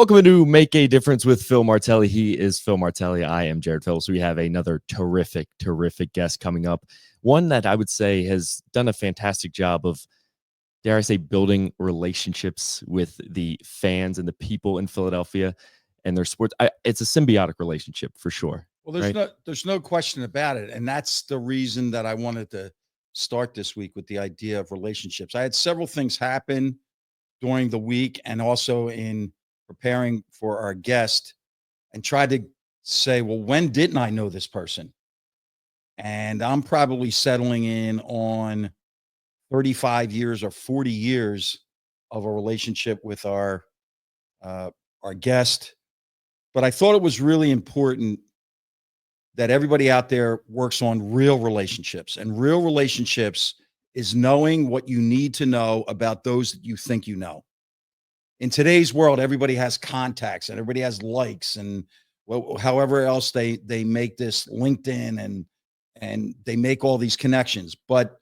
Welcome to Make a Difference with Phil Martelli. He is Phil Martelli. I am Jared Phillips. We have another terrific guest coming up. One that I would say has done a fantastic job of, dare I say, building relationships with the fans and the people in Philadelphia and their sports. It's a symbiotic relationship for sure. Well, there's no question about it. And that's the reason that I wanted to start this week with the idea of relationships. I had several things happen during the week and also in preparing for our guest, and tried to say, well, when didn't I know this person? And I'm probably settling in on 35 years or 40 years of a relationship with our guest. But I thought it was really important that everybody out there works on real relationships, and real relationships is knowing what you need to know about those that you think you know. In today's world, everybody has contacts and everybody has likes and however else they make this LinkedIn and they make all these connections. But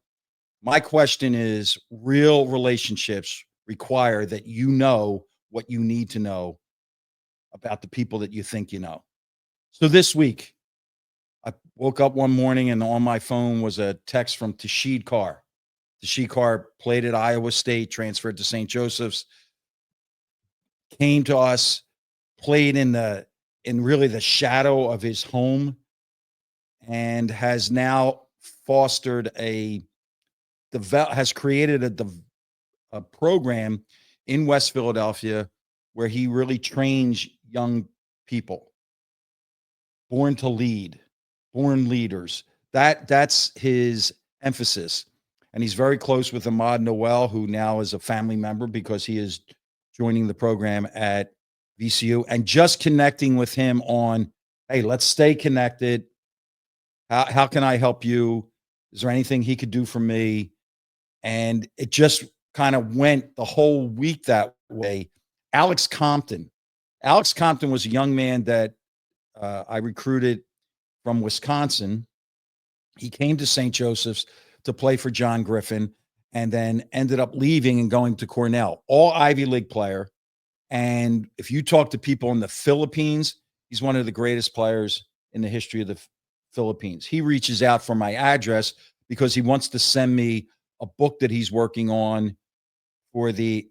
my question is, real relationships require that you know what you need to know about the people that you think you know. So this week, I woke up one morning and on my phone was a text from Tashid Carr. Tashid Carr played at Iowa State, transferred to St. Joseph's, came to us, played in really the shadow of his home, and has now fostered has created a program in West Philadelphia where he really trains young people, born to lead, born leaders. That's his emphasis. And he's very close with Ahmad Noel, who now is a family member because he is joining the program at VCU, and just connecting with him on, hey, let's stay connected. How can I help you? Is there anything he could do for me? And it just kind of went the whole week that way. Alex Compton was a young man that I recruited from Wisconsin. He came to St. Joseph's to play for John Griffin, and then ended up leaving and going to Cornell, all Ivy League player. And if you talk to people in the Philippines, he's one of the greatest players in the history of the Philippines. He reaches out for my address because he wants to send me a book that he's working on for the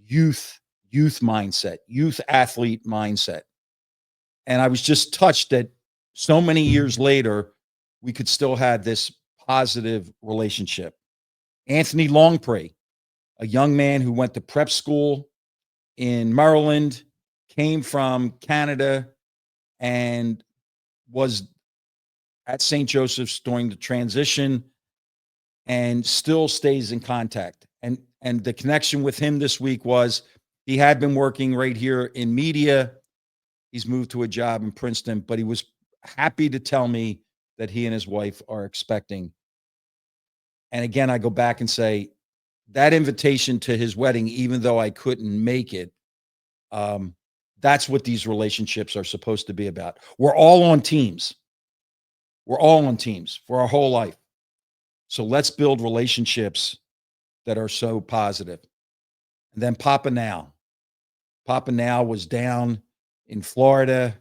youth mindset, youth athlete mindset. And I was just touched that so many years later, we could still have this positive relationship. Anthony Longpre, a young man who went to prep school in Maryland, came from Canada, and was at St. Joseph's during the transition, and still stays in contact. And the connection with him this week was he had been working right here in media. He's moved to a job in Princeton, but he was happy to tell me that he and his wife are expecting. And again, I go back and say that invitation to his wedding, even though I couldn't make it, that's what these relationships are supposed to be about. We're all on teams. We're all on teams for our whole life. So let's build relationships that are so positive. And then Papa Now was down in Florida.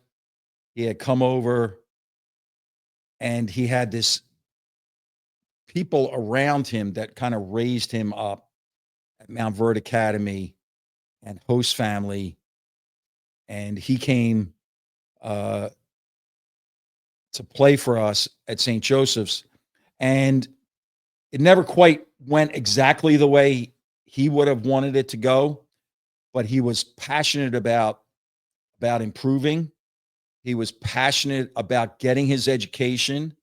He had come over and he had this people around him that kind of raised him up at Mount Verde Academy and host family. And he came to play for us at St. Joseph's. And it never quite went exactly the way he would have wanted it to go, but he was passionate about improving. He was passionate about getting his education.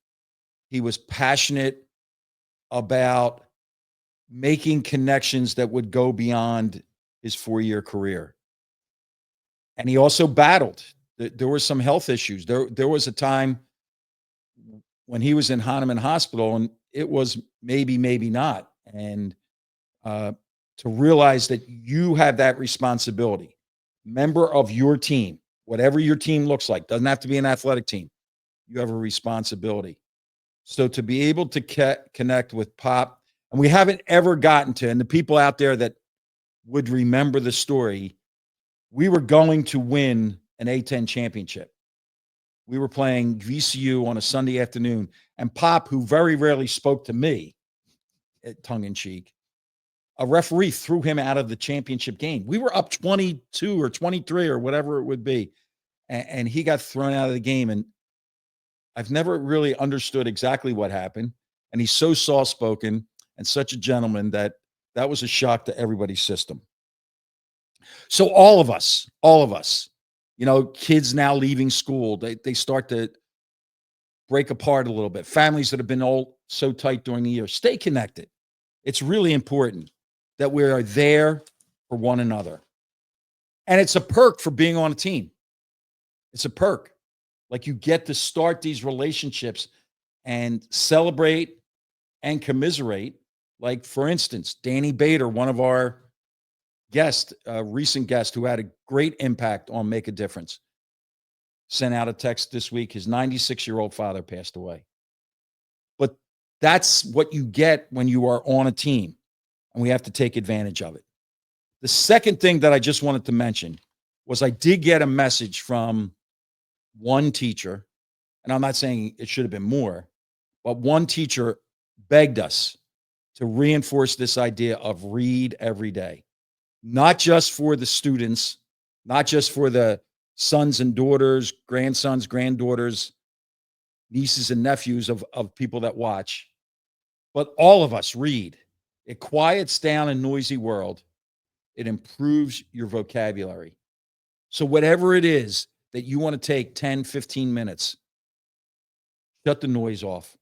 He was passionate about making connections that would go beyond his 4-year career. And he also battled. There were some health issues. There was a time when he was in Hahnemann Hospital, and it was maybe not. And to realize that you have that responsibility, member of your team, whatever your team looks like, doesn't have to be an athletic team. You have a responsibility. So to be able to connect with Pop, and we haven't ever gotten to, and the people out there that would remember the story, We were going to win an A10 championship. We were playing VCU on a Sunday afternoon, and Pop, who very rarely spoke to me, tongue in cheek, a referee threw him out of the championship game. We were up 22 or 23 or whatever it would be, and he got thrown out of the game. And I've never really understood exactly what happened. And he's so soft spoken and such a gentleman that was a shock to everybody's system. So all of us, kids now leaving school, they start to break apart a little bit. Families that have been all so tight during the year, stay connected. It's really important that we are there for one another. And it's a perk for being on a team. It's a perk. Like, you get to start these relationships and celebrate and commiserate. Like, for instance, Danny Bader, one of our guests, recent guest who had a great impact on Make a Difference, sent out a text this week. His 96-year-old father passed away. But that's what you get when you are on a team, and we have to take advantage of it. The second thing that I just wanted to mention was I did get a message from one teacher, and I'm not saying it should have been more, but one teacher begged us to reinforce this idea of read every day, not just for the students, not just for the sons and daughters, grandsons, granddaughters, nieces and nephews of people that watch, but all of us read. It quiets down a noisy world. It improves your vocabulary. So whatever it is that you want to take 10, 15 minutes, shut the noise off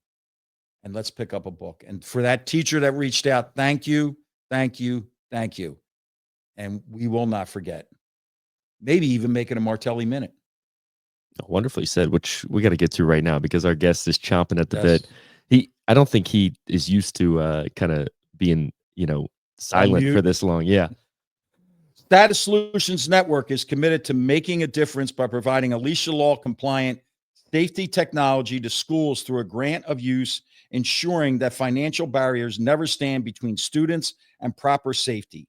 and let's pick up a book. And for that teacher that reached out, thank you, thank you, thank you. And we will not forget. Maybe even make it a Martelli minute. Wonderfully said, which we got to get to right now because our guest is chomping at the Yes. bit. I don't think he is used to kind of being, silent for this long. Yeah. Status Solutions Network is committed to making a difference by providing Alicia Law compliant safety technology to schools through a grant of use, ensuring that financial barriers never stand between students and proper safety.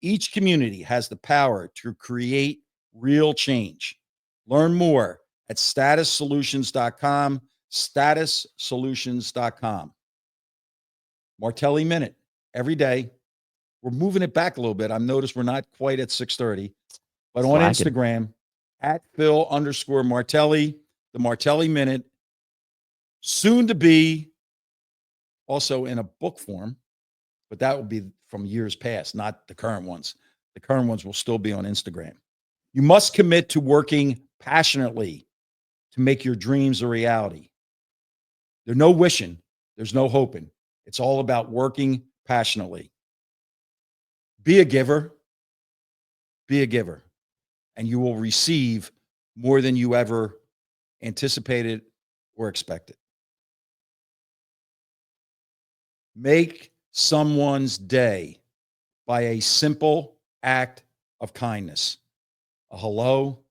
Each community has the power to create real change. Learn more at statussolutions.com, statussolutions.com. Martelli Minute every day. We're moving it back a little bit. I've noticed we're not quite at 6:30, but on Instagram at Phil_Martelli, the Martelli Minute, soon to be also in a book form, but that will be from years past, not the current ones. The current ones will still be on Instagram. You must commit to working passionately to make your dreams a reality. There's no wishing, there's no hoping. It's all about working passionately. Be a giver, and you will receive more than you ever anticipated or expected. Make someone's day by a simple act of kindness. A hello,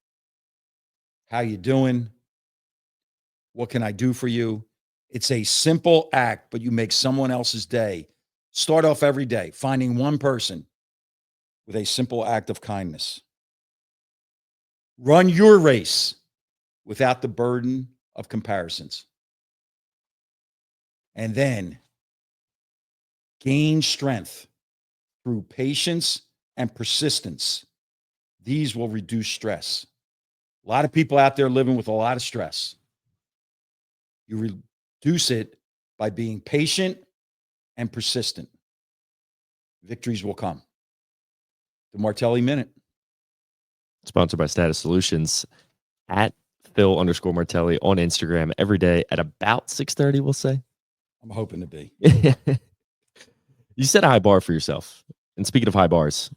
how you doing? What can I do for you? It's a simple act, but you make someone else's day. Start off every day finding one person with a simple act of kindness. Run your race without the burden of comparisons. And then gain strength through patience and persistence. These will reduce stress. A lot of people out there living with a lot of stress. You reduce it by being patient and persistent. Victories will come. The Martelli Minute. Sponsored by Status Solutions at Phil_Martelli on Instagram every day at about 6:30, we'll say. I'm hoping to be. You set a high bar for yourself. And speaking of high bars,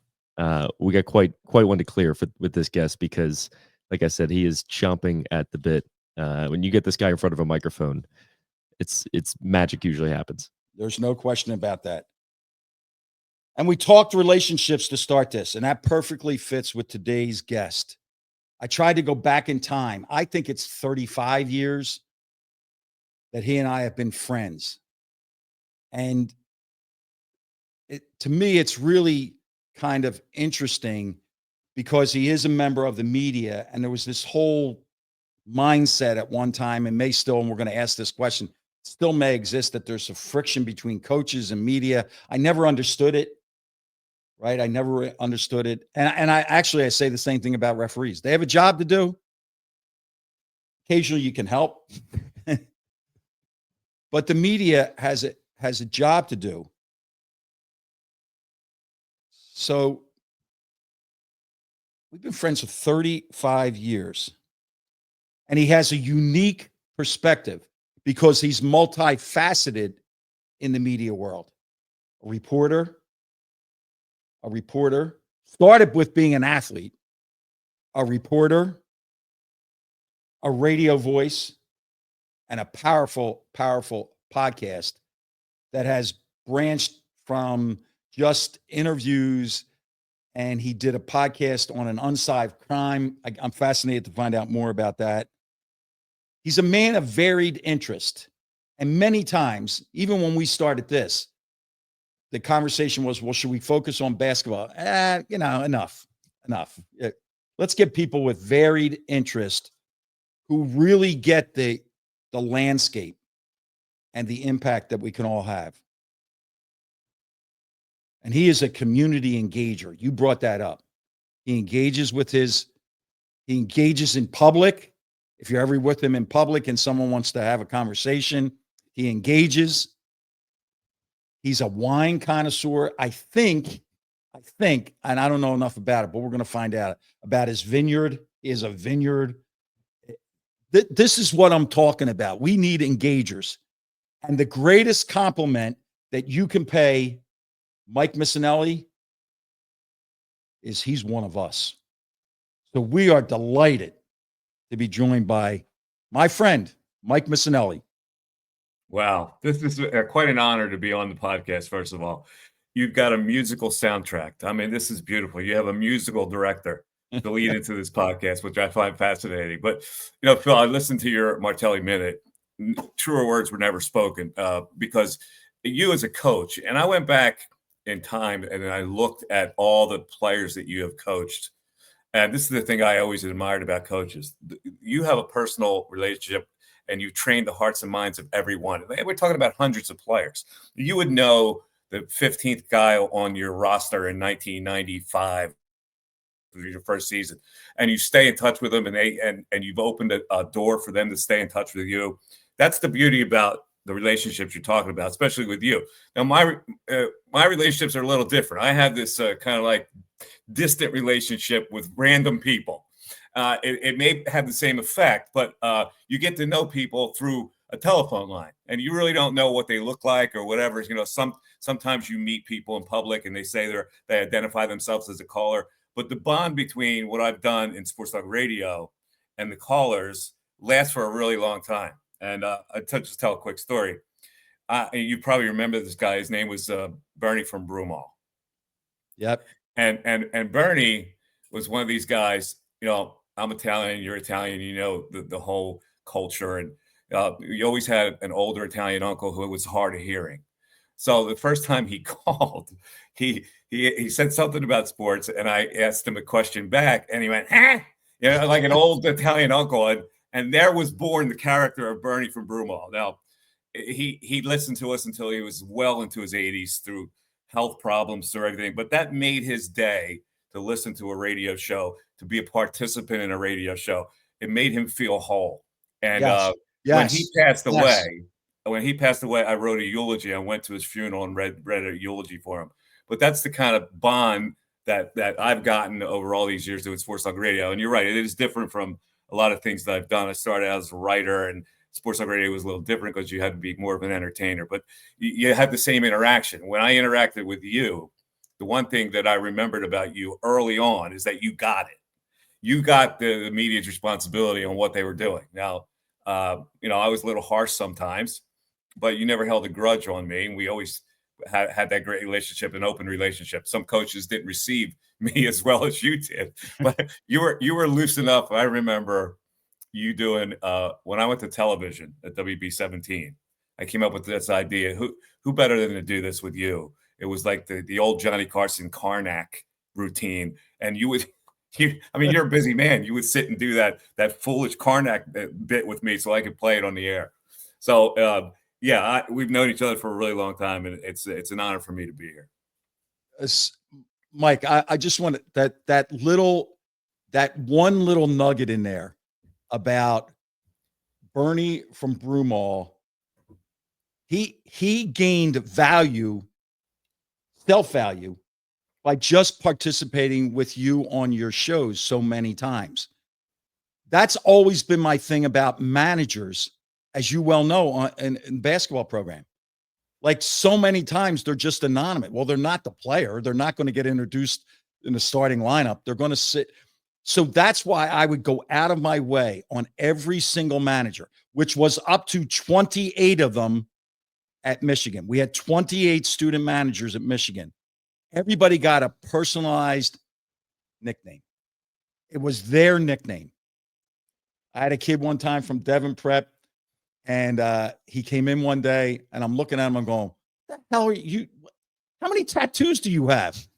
we got quite one to clear with this guest because, like I said, he is chomping at the bit. When you get this guy in front of a microphone, it's magic usually happens. There's no question about that. And we talked relationships to start this, and that perfectly fits with today's guest. I tried to go back in time. I think it's 35 years that he and I have been friends. And to me, it's really kind of interesting because he is a member of the media. And there was this whole mindset at one time, and may still, and we're going to ask this question, still may exist, that there's a friction between coaches and media. I never understood it. Right. I never understood it. And I say the same thing about referees. They have a job to do. Occasionally you can help. But the media has a job to do. So we've been friends for 35 years. And he has a unique perspective because he's multifaceted in the media world. A reporter, started with being an athlete, a reporter, a radio voice, and a powerful, powerful podcast that has branched from just interviews. And he did a podcast on an unsolved crime. I'm fascinated to find out more about that. He's a man of varied interest. And many times, even when we started this, the conversation was, well, should we focus on basketball? Enough. Let's get people with varied interest who really get the landscape and the impact that we can all have. And he is a community engager. You brought that up. He engages in public. If you're ever with him in public and someone wants to have a conversation, he engages. He's a wine connoisseur. I think, and I don't know enough about it, but we're going to find out about his vineyard. He has a vineyard. This is what I'm talking about. We need engagers. And the greatest compliment that you can pay Mike Missanelli is he's one of us. So we are delighted to be joined by my friend, Mike Missanelli. Wow. This is quite an honor to be on the podcast, first of all. You've got a musical soundtrack. I mean, this is beautiful. You have a musical director to lead into this podcast, which I find fascinating. But, Phil, I listened to your Martelli Minute. Truer words were never spoken because you as a coach, and I went back in time and I looked at all the players that you have coached. And this is the thing I always admired about coaches. You have a personal relationship and you train the hearts and minds of everyone. We're talking about hundreds of players. You would know the 15th guy on your roster in 1995, your first season, and you stay in touch with them, and you've opened a door for them to stay in touch with you. That's the beauty about the relationships you're talking about, especially with you. Now, my relationships are a little different. I have this kind of like distant relationship with random people. It may have the same effect, but you get to know people through a telephone line, and you really don't know what they look like or whatever. Sometimes you meet people in public and they say they identify themselves as a caller, but the bond between what I've done in Sports Talk Radio and the callers lasts for a really long time. And I'll just tell a quick story. You probably remember this guy. His name was Bernie from Broomall. Yep. And Bernie was one of these guys. I'm Italian, you're Italian, the whole culture. And you always had an older Italian uncle who was hard of hearing. So the first time he called, he said something about sports, and I asked him a question back, and he went, huh? Like an old Italian uncle. And there was born the character of Bernie from Broomall. Now, he listened to us until he was well into his 80s through health problems, through everything. But that made his day to listen to a radio show, to be a participant in a radio show. It made him feel whole. And when he passed away, I wrote a eulogy. I went to his funeral and read a eulogy for him. But that's the kind of bond that I've gotten over all these years doing Sports Talk Radio. And you're right, it is different from a lot of things that I've done. I started out as a writer, and Sports Talk Radio was a little different because you had to be more of an entertainer. But you had the same interaction. When I interacted with you, the one thing that I remembered about you early on is that you got it. You got the media's responsibility on what they were doing. Now, I was a little harsh sometimes, but you never held a grudge on me. And we always had that great relationship, an open relationship. Some coaches didn't receive me as well as you did, but you were loose enough. I remember you doing when I went to television at WB 17. I came up with this idea. Who better than to do this with you? It was like the old Johnny Carson Karnak routine, and you would I mean, you're a busy man. You would sit and do that foolish Karnak bit with me so I could play it on the air. So yeah, we've known each other for a really long time, and it's an honor for me to be here. Mike, I just want that one little nugget in there about Bernie from Broomall. He gained value, self-value, by just participating with you on your shows so many times. That's always been my thing about managers, as you well know, in basketball program. Like, so many times they're just anonymous. Well, they're not the player. They're not going to get introduced in the starting lineup. They're going to sit. So that's why I would go out of my way on every single manager, which was up to 28 of them at Michigan. We had 28 student managers at Michigan. Everybody got a personalized nickname. It was their nickname. I had a kid one time from Devon Prep, and he came in one day, and I'm looking at him, I'm going, "What the hell are you? How many tattoos do you have?"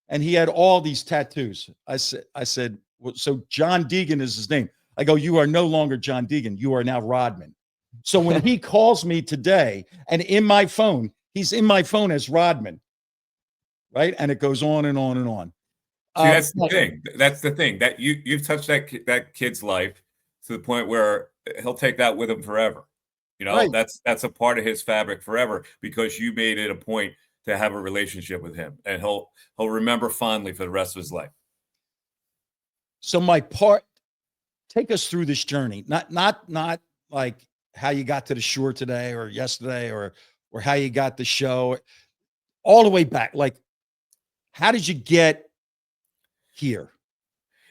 And he had all these tattoos. I said, well, so John Deegan is his name. I go, "You are no longer John Deegan. You are now Rodman." So when he calls me today, and in my phone, he's in my phone as Rodman, right? And it goes on and on and on. See, that's the thing. That's the thing, that you've touched that kid's life to the point where he'll take that with him forever. You know, Right. that's a part of his fabric forever, because you made it a point to have a relationship with him, and he'll remember fondly for the rest of his life. So take us through this journey. Not like how you got to the shore today or yesterday or how you got the show, all the way back. Like, how did you get here?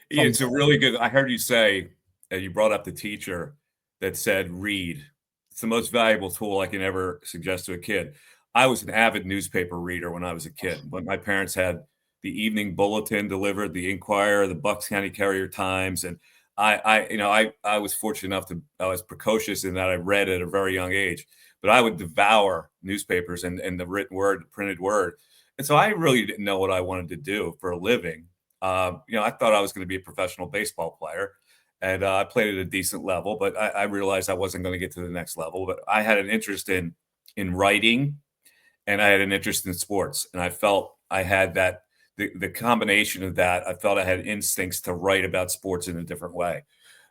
It's a really good. I heard you say, you brought up the teacher that said, read. It's the most valuable tool I can ever suggest to a kid. I was an avid newspaper reader when I was a kid. When my parents had the evening bulletin delivered, the Inquirer, the Bucks County Courier Times, and I was fortunate enough I was precocious in that I read at a very young age, but I would devour newspapers and the written word, the printed word. And so I really didn't know what I wanted to do for a living. I thought I was going to be a professional baseball player, and I played at a decent level, but I realized I wasn't going to get to the next level. But I had an interest in writing, and I had an interest in sports, and I felt I had that. The combination of that, I felt I had instincts to write about sports in a different way.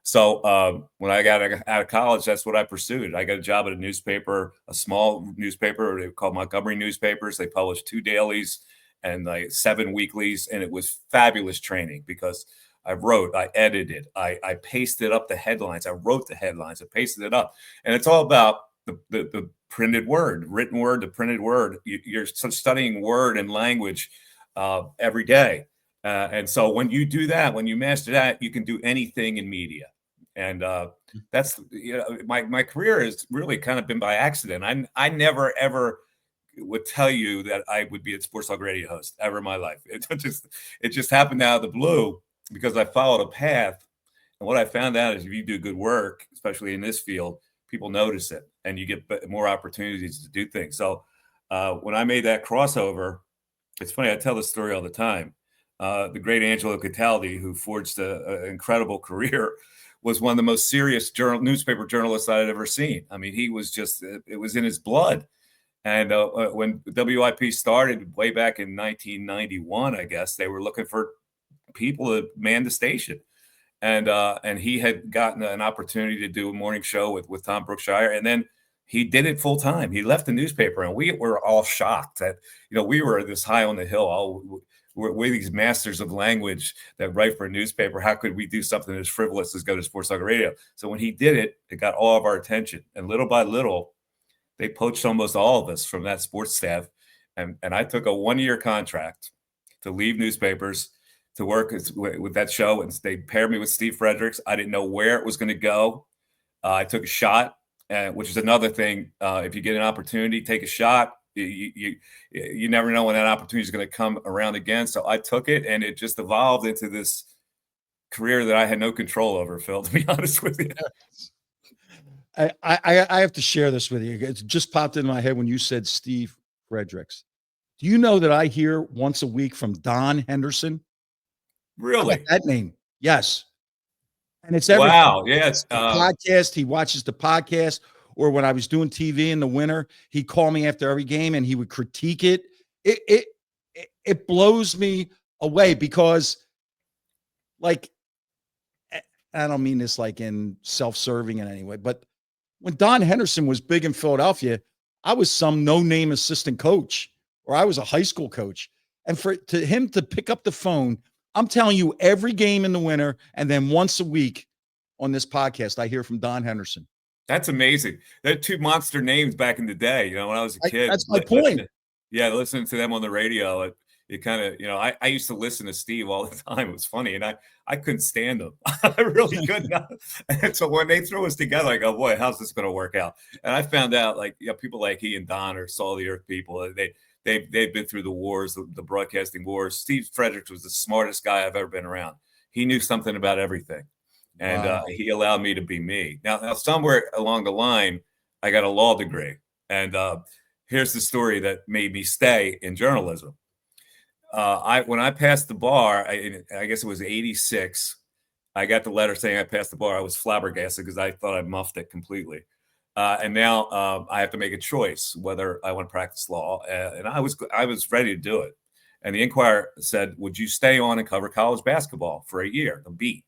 So when I got out of college, that's what I pursued. I got a job at a newspaper, a small newspaper. They called Montgomery Newspapers. They published 2 dailies and like 7 weeklies, and it was fabulous training because I wrote, I edited, I pasted up the headlines, I wrote the headlines, I pasted it up, and it's all about the printed word, written word, the printed word. You're studying word and language every day. And so when you do that, when you master that, you can do anything in media. And that's, my career has really kind of been by accident. I never, ever would tell you that I would be a sports talk radio host ever in my life. It just happened out of the blue because I followed a path. And what I found out is if you do good work, especially in this field, people notice it and you get more opportunities to do things. So when I made that crossover, it's funny, I tell this story all the time. The great Angelo Cataldi, who forged an incredible career, was one of the most serious newspaper journalists I had ever seen. I mean, he was just, it was in his blood. And when WIP started way back in 1991, I guess, they were looking for people to man the station. And he had gotten an opportunity to do a morning show with Tom Brookshire. And then he did it full time. He left the newspaper, and we were all shocked that, we were this high on the hill. We're these masters of language that write for a newspaper. How could we do something as frivolous as go to sports talk radio? So when he did it, it got all of our attention. And little by little, they poached almost all of us from that sports staff. And I took a 1-year contract to leave newspapers to work with that show. And they paired me with Steve Fredericks. I didn't know where it was going to go. I took a shot. Which is another thing. If you get an opportunity, take a shot. You never know when that opportunity is going to come around again. So I took it, and it just evolved into this career that I had no control over, Phil, to be honest with you. I have to share this with you. It just popped in my head when you said Steve Fredericks. Do you know that I hear once a week from Don Henderson? How about Really? that name? Yes. And it's everything. Wow. Yeah. It's the podcast. He watches the podcast. Or when I was doing TV in the winter, he'd call me after every game and he would critique it. It blows me away because, like, I don't mean this like in self-serving in any way, but when Don Henderson was big in Philadelphia, I was some no-name assistant coach, or I was a high school coach. And for him to pick up the phone, I'm telling you, every game in the winter, and then once a week on this podcast, I hear from Don Henderson. That's amazing. They're two monster names back in the day. You know, when I was a kid. That's my point. Listening to them on the radio, it kind of, I used to listen to Steve all the time. It was funny, and I couldn't stand him. I really couldn't. And so when they threw us together, I go, boy, how's this going to work out? And I found out, like, people like he and Don are Saw the Earth people. They've been through the wars, the broadcasting wars. Steve Fredericks was the smartest guy I've ever been around. He knew something about everything. And Wow. he allowed me to be me. Now, somewhere along the line, I got a law degree. And here's the story that made me stay in journalism. When I passed the bar, I guess it was 86, I got the letter saying I passed the bar. I was flabbergasted because I thought I muffed it completely. And now I have to make a choice whether I want to practice law. And I was ready to do it. And the Inquirer said, would you stay on and cover college basketball for a year, the beat?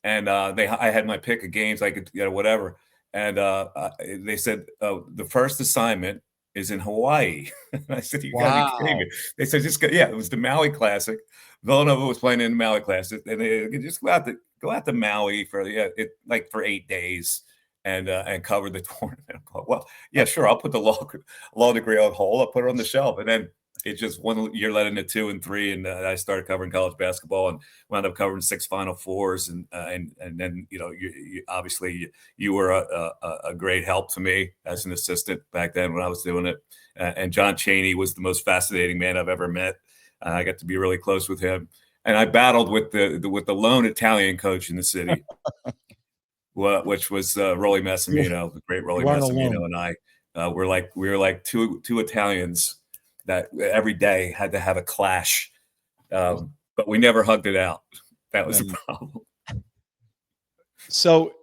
And I had my pick of games I could, whatever. And they said the first assignment is in Hawaii. I said, you gotta be kidding me. They said, just go. Yeah, it was the Maui Classic. Villanova was playing in the Maui Classic, and they just go out to Maui for for 8 days and cover the tournament. Well, yeah, sure. I'll put the law degree on hold. I'll put it on the shelf, and then it just 1 year led into 2 and 3, and I started covering college basketball and wound up covering 6 Final Fours, and then you obviously you were a great help to me as an assistant back then when I was doing it, and John Chaney was the most fascinating man I've ever met. I got to be really close with him, and I battled with the lone Italian coach in the city, which was Rolly Massimino, the great Rolly Massimino, and I we were like two Italians that every day had to have a clash, but we never hugged it out. That was the problem. So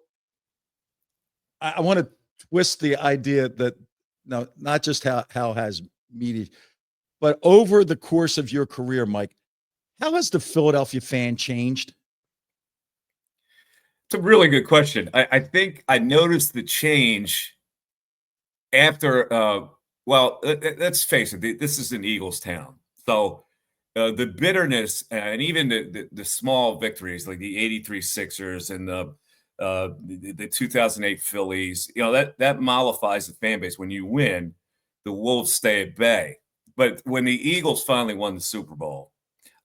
I want to twist the idea that not just how has media, but over the course of your career, Mike, how has the Philadelphia fan changed? It's a really good question. I think I noticed the change after well, let's face it, this is an Eagles town. So the bitterness and even the small victories like the 83 Sixers and the 2008 Phillies, that mollifies the fan base. When you win, the Wolves stay at bay. But when the Eagles finally won the Super Bowl,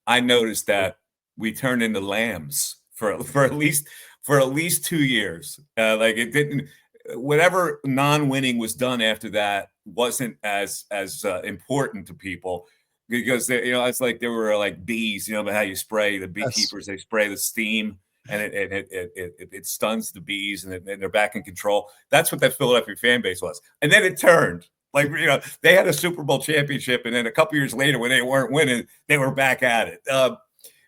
I noticed that we turned into lambs for at least 2 years. Like it didn't. Whatever non-winning was done after that wasn't as important to people because it's like there were like bees. But how you spray the beekeepers, they spray the steam and it stuns the bees and they're back in control. That's what that Philadelphia fan base was, and then it turned. Like they had a Super Bowl championship, and then a couple years later, when they weren't winning, they were back at it.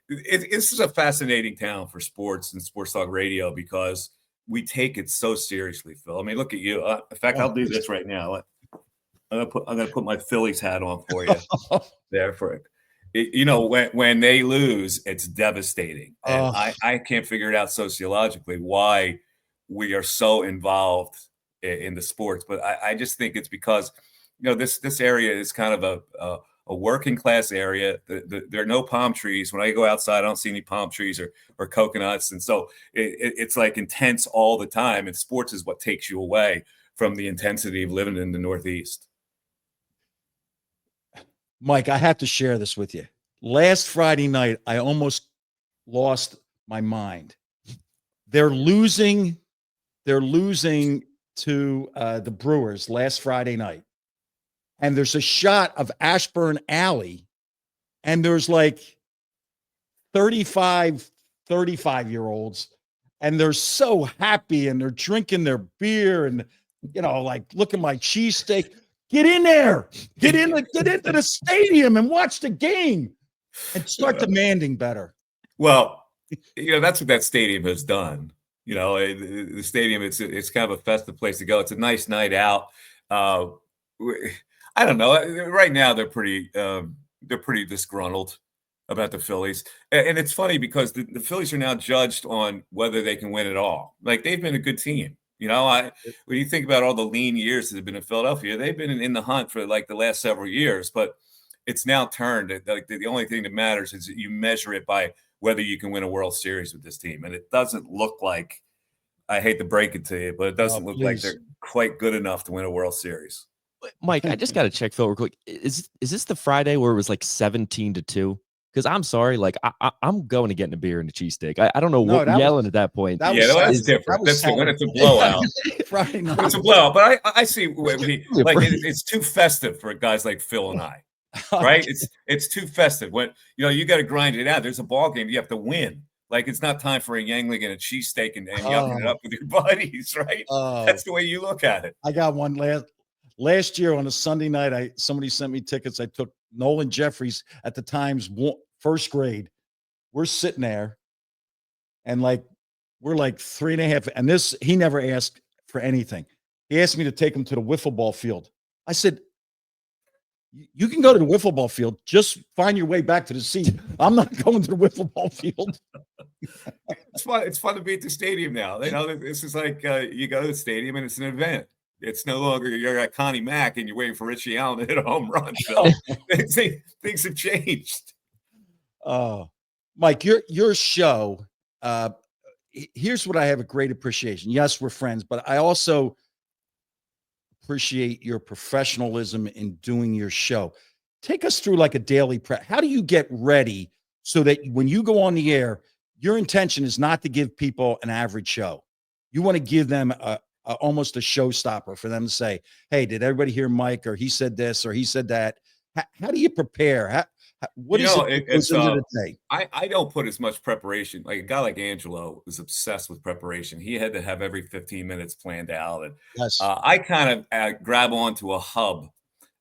This is a fascinating town for sports and sports talk radio because we take it so seriously, Phil. I mean, look at you. In fact, I'll do this right now. I'm gonna put my Phillies hat on for you. There for it. When they lose, it's devastating, and I can't figure it out sociologically why we are so involved in the sports. But I just think it's because this area is kind of a working class area. There are no palm trees. When I go outside, I don't see any palm trees or coconuts. And so it's like intense all the time. And sports is what takes you away from the intensity of living in the Northeast. Mike, I have to share this with you. Last Friday night, I almost lost my mind. They're losing to the Brewers last Friday night. And there's a shot of Ashburn Alley, and there's like 35-year-olds, and they're so happy, and they're drinking their beer, and like, look at my cheesesteak. Get in there, get into the stadium and watch the game, and start demanding better. Well, that's what that stadium has done. The stadium, it's kind of a festive place to go. It's a nice night out. Uh, I don't know. Right now, they're pretty disgruntled about the Phillies, and it's funny because the Phillies are now judged on whether they can win at all. Like they've been a good team. When you think about all the lean years that have been in Philadelphia, they've been in the hunt for like the last several years, but it's now turned. Like the only thing that matters is that you measure it by whether you can win a World Series with this team, and it doesn't look like. I hate to break it to you, but it doesn't look like they're quite good enough to win a World Series. Mike, I just got to check Phil real quick. Is this the Friday where it was like 17-2? Because I'm sorry, like I'm going to get a beer and a cheesesteak. I don't know what yelling at that point. That's different. That's when it's a blowout. Friday night. It's a blowout, but I see it's too festive for guys like Phil and I. Right? It's too festive. When you got to grind it out. There's a ball game. You have to win. Like it's not time for a Yangling and a cheesesteak and yucking it up with your buddies, right? That's the way you look at it. I got one last year on a Sunday night. Somebody sent me tickets. I took Nolan Jeffries at the time's first grade. We're sitting there, and we're like 3.5. And he never asked for anything. He asked me to take him to the wiffle ball field. I said, "You can go to the wiffle ball field. Just find your way back to the seat. I'm not going to the wiffle ball field." It's fun. It's fun to be at the stadium now. This is like you go to the stadium and it's an event. It's no longer you're at Connie Mack and you're waiting for Richie Allen to hit a home run. Phil. Things have changed. Mike, your show. Here's what I have a great appreciation. Yes, we're friends, but I also appreciate your professionalism in doing your show. Take us through like a daily prep. How do you get ready so that when you go on the air, your intention is not to give people an average show. You want to give them almost a showstopper for them to say, "Hey, did everybody hear Mike?" Or he said this, or he said that. How do you prepare? What is it goes into the day? I don't put as much preparation. Like a guy like Angelo was obsessed with preparation. He had to have every 15 minutes planned out. And Yes. I kind of grab onto a hub.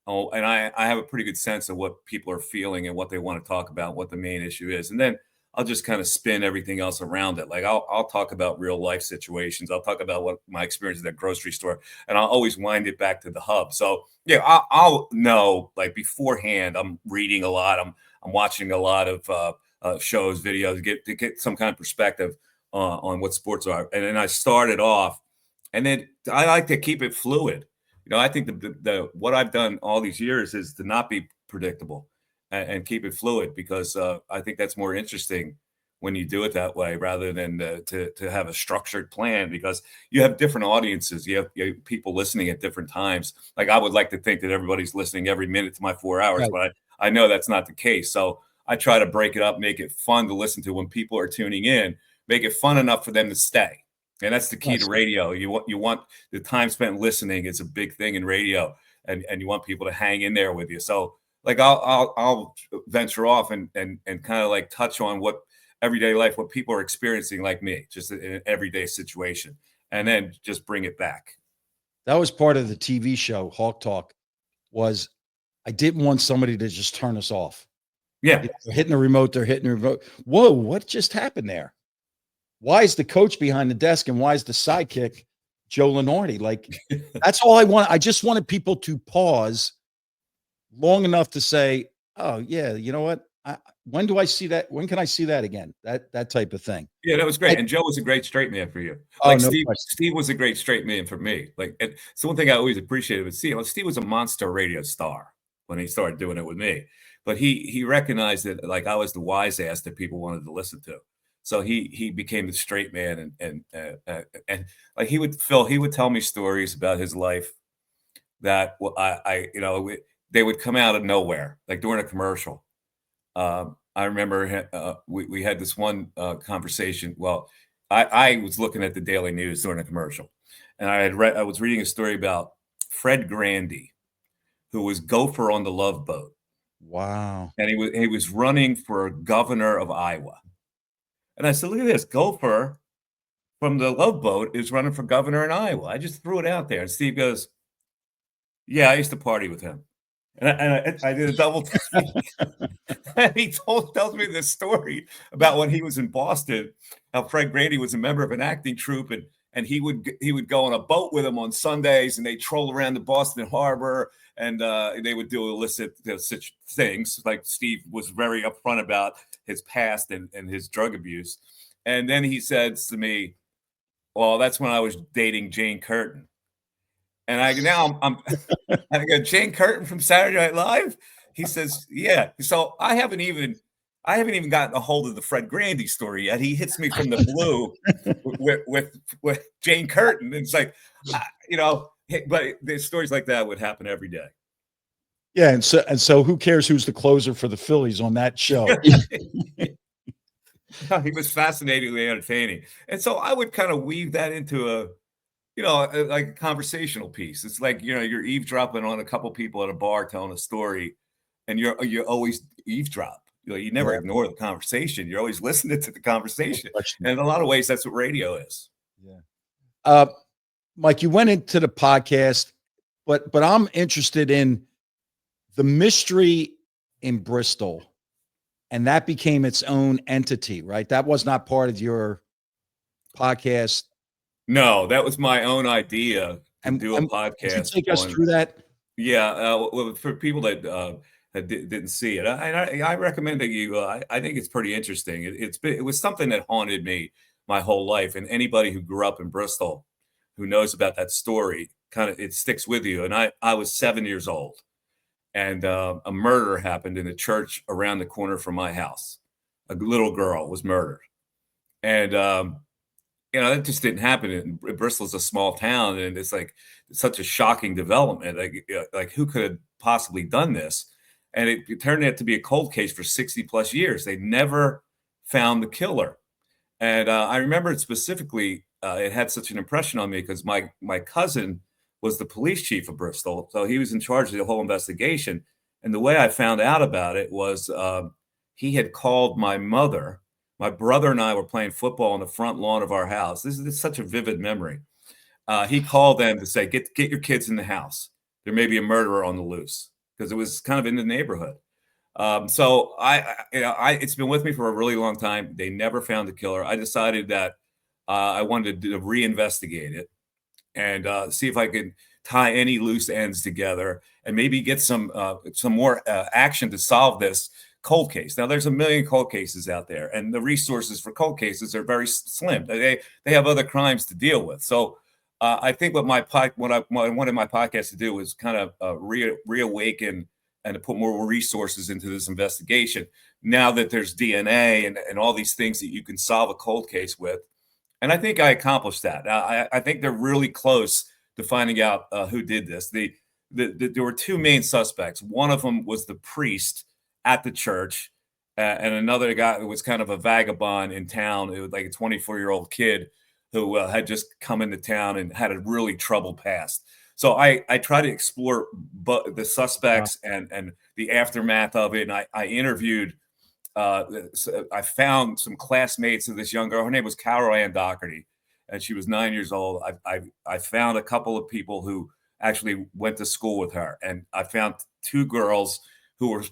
And I have a pretty good sense of what people are feeling and what they want to talk about, what the main issue is. And then I'll just kind of spin everything else around it. Like I'll talk about real life situations. I'll talk about what my experience at that grocery store, and I'll always wind it back to the hub. So yeah, I'll know like beforehand. I'm reading a lot. I'm watching a lot of shows, videos to get some kind of perspective on what sports are. And then I started off, and then I like to keep it fluid. I think the what I've done all these years is to not be predictable and keep it fluid, because I think that's more interesting when you do it that way rather than to have a structured plan, because you have different audiences. You have people listening at different times. Like I would like to think that everybody's listening every minute to my 4 hours, but I know that's not the case. So I try to break it up, make it fun to listen to when people are tuning in, make it fun enough for them to stay. And that's the key to radio. You want the time spent listening is a big thing in radio, and you want people to hang in there with you. So like I'll venture off and kind of like touch on what everyday life, what people are experiencing like me, just in an everyday situation, and then just bring it back. That was part of the TV show Hawk Talk. Was I didn't want somebody to just turn us off. Yeah, they're hitting the remote. They're hitting the remote. Whoa, what just happened there? Why is the coach behind the desk and why is the sidekick Joe Lenardi? Like, that's all I want. I just wanted people to pause long enough to say, "Oh yeah, you know what? When do I see that? When can I see that again?" That type of thing. Yeah, that was great. And Joe was a great straight man for you. Like Steve was a great straight man for me. Like, it's one thing I always appreciated with Steve. Steve was a monster radio star when he started doing it with me, but he recognized that like I was the wise ass that people wanted to listen to. So he became the straight man, and like he would tell me stories about his life that they would come out of nowhere, like during a commercial. I remember we had this one conversation. Well, I was looking at the Daily News during a commercial, and I was reading a story about Fred Grandy, who was gopher on the Love Boat. Wow. And he was running for governor of Iowa. And I said, look at this, gopher from the Love Boat is running for governor in Iowa. I just threw it out there. And Steve goes, yeah, I used to party with him. and I did a double take. And he tells me this story about when he was in Boston, how Fred Grady was a member of an acting troupe, and he would go on a boat with him on Sundays, and they troll around the Boston Harbor, and they would do illicit such things. Like Steve was very upfront about his past and his drug abuse. And then he says to me, "Well, that's when I was dating Jane Curtin." And I go, "Jane Curtin from Saturday Night Live?" He says, "Yeah." So I haven't even gotten a hold of the Fred Grandy story yet. He hits me from the blue with Jane Curtin. It's like, but the stories like that would happen every day. Yeah, and so who cares who's the closer for the Phillies on that show? He was fascinatingly entertaining, and so I would kind of weave that into like a conversational piece. It's like, you're eavesdropping on a couple people at a bar telling a story, and you always eavesdrop. You never ignore the conversation. You're always listening to the conversation. And in a lot of ways, that's what radio is. Yeah. Mike, you went into the podcast, but I'm interested in the mystery in Bristol, and that became its own entity, right? That was not part of your podcast. No, that was my own idea to do a podcast. Could you take us through that? Yeah, for people that didn't see it, I recommend that you. I think it's pretty interesting. It was something that haunted me my whole life, and anybody who grew up in Bristol, who knows about that story, it sticks with you. And I was 7 years old, and a murder happened in a church around the corner from my house. A little girl was murdered, and that just didn't happen. Bristol's a small town, and it's such a shocking development. Like who could have possibly done this? And it turned out to be a cold case for 60 plus years. They never found the killer. And I remember it specifically. It had such an impression on me because my cousin was the police chief of Bristol. So he was in charge of the whole investigation. And the way I found out about it was he had called my mother. My brother and I were playing football on the front lawn of our house. This is such a vivid memory. He called them to say, get your kids in the house. There may be a murderer on the loose, because it was kind of in the neighborhood. So it's been with me for a really long time. They never found the killer. I decided that I wanted to reinvestigate it and see if I could tie any loose ends together and maybe get some more action to solve this cold case. Now, there's a million cold cases out there, and the resources for cold cases are very slim. They have other crimes to deal with. So I think what I wanted my podcast to do was kind of reawaken and to put more resources into this investigation. Now that there's DNA and all these things that you can solve a cold case with, and I think I accomplished that. I think they're really close to finding out who did this. There were two main suspects. One of them was the priest at the church, and another guy who was kind of a vagabond in town. It was like a 24-year-old kid who had just come into town and had a really troubled past. So I try to explore the suspects and the aftermath of it. And I interviewed, I found some classmates of this young girl. Her name was Carol Ann Doherty, and she was 9 years old. I found a couple of people who actually went to school with her, and I found two girls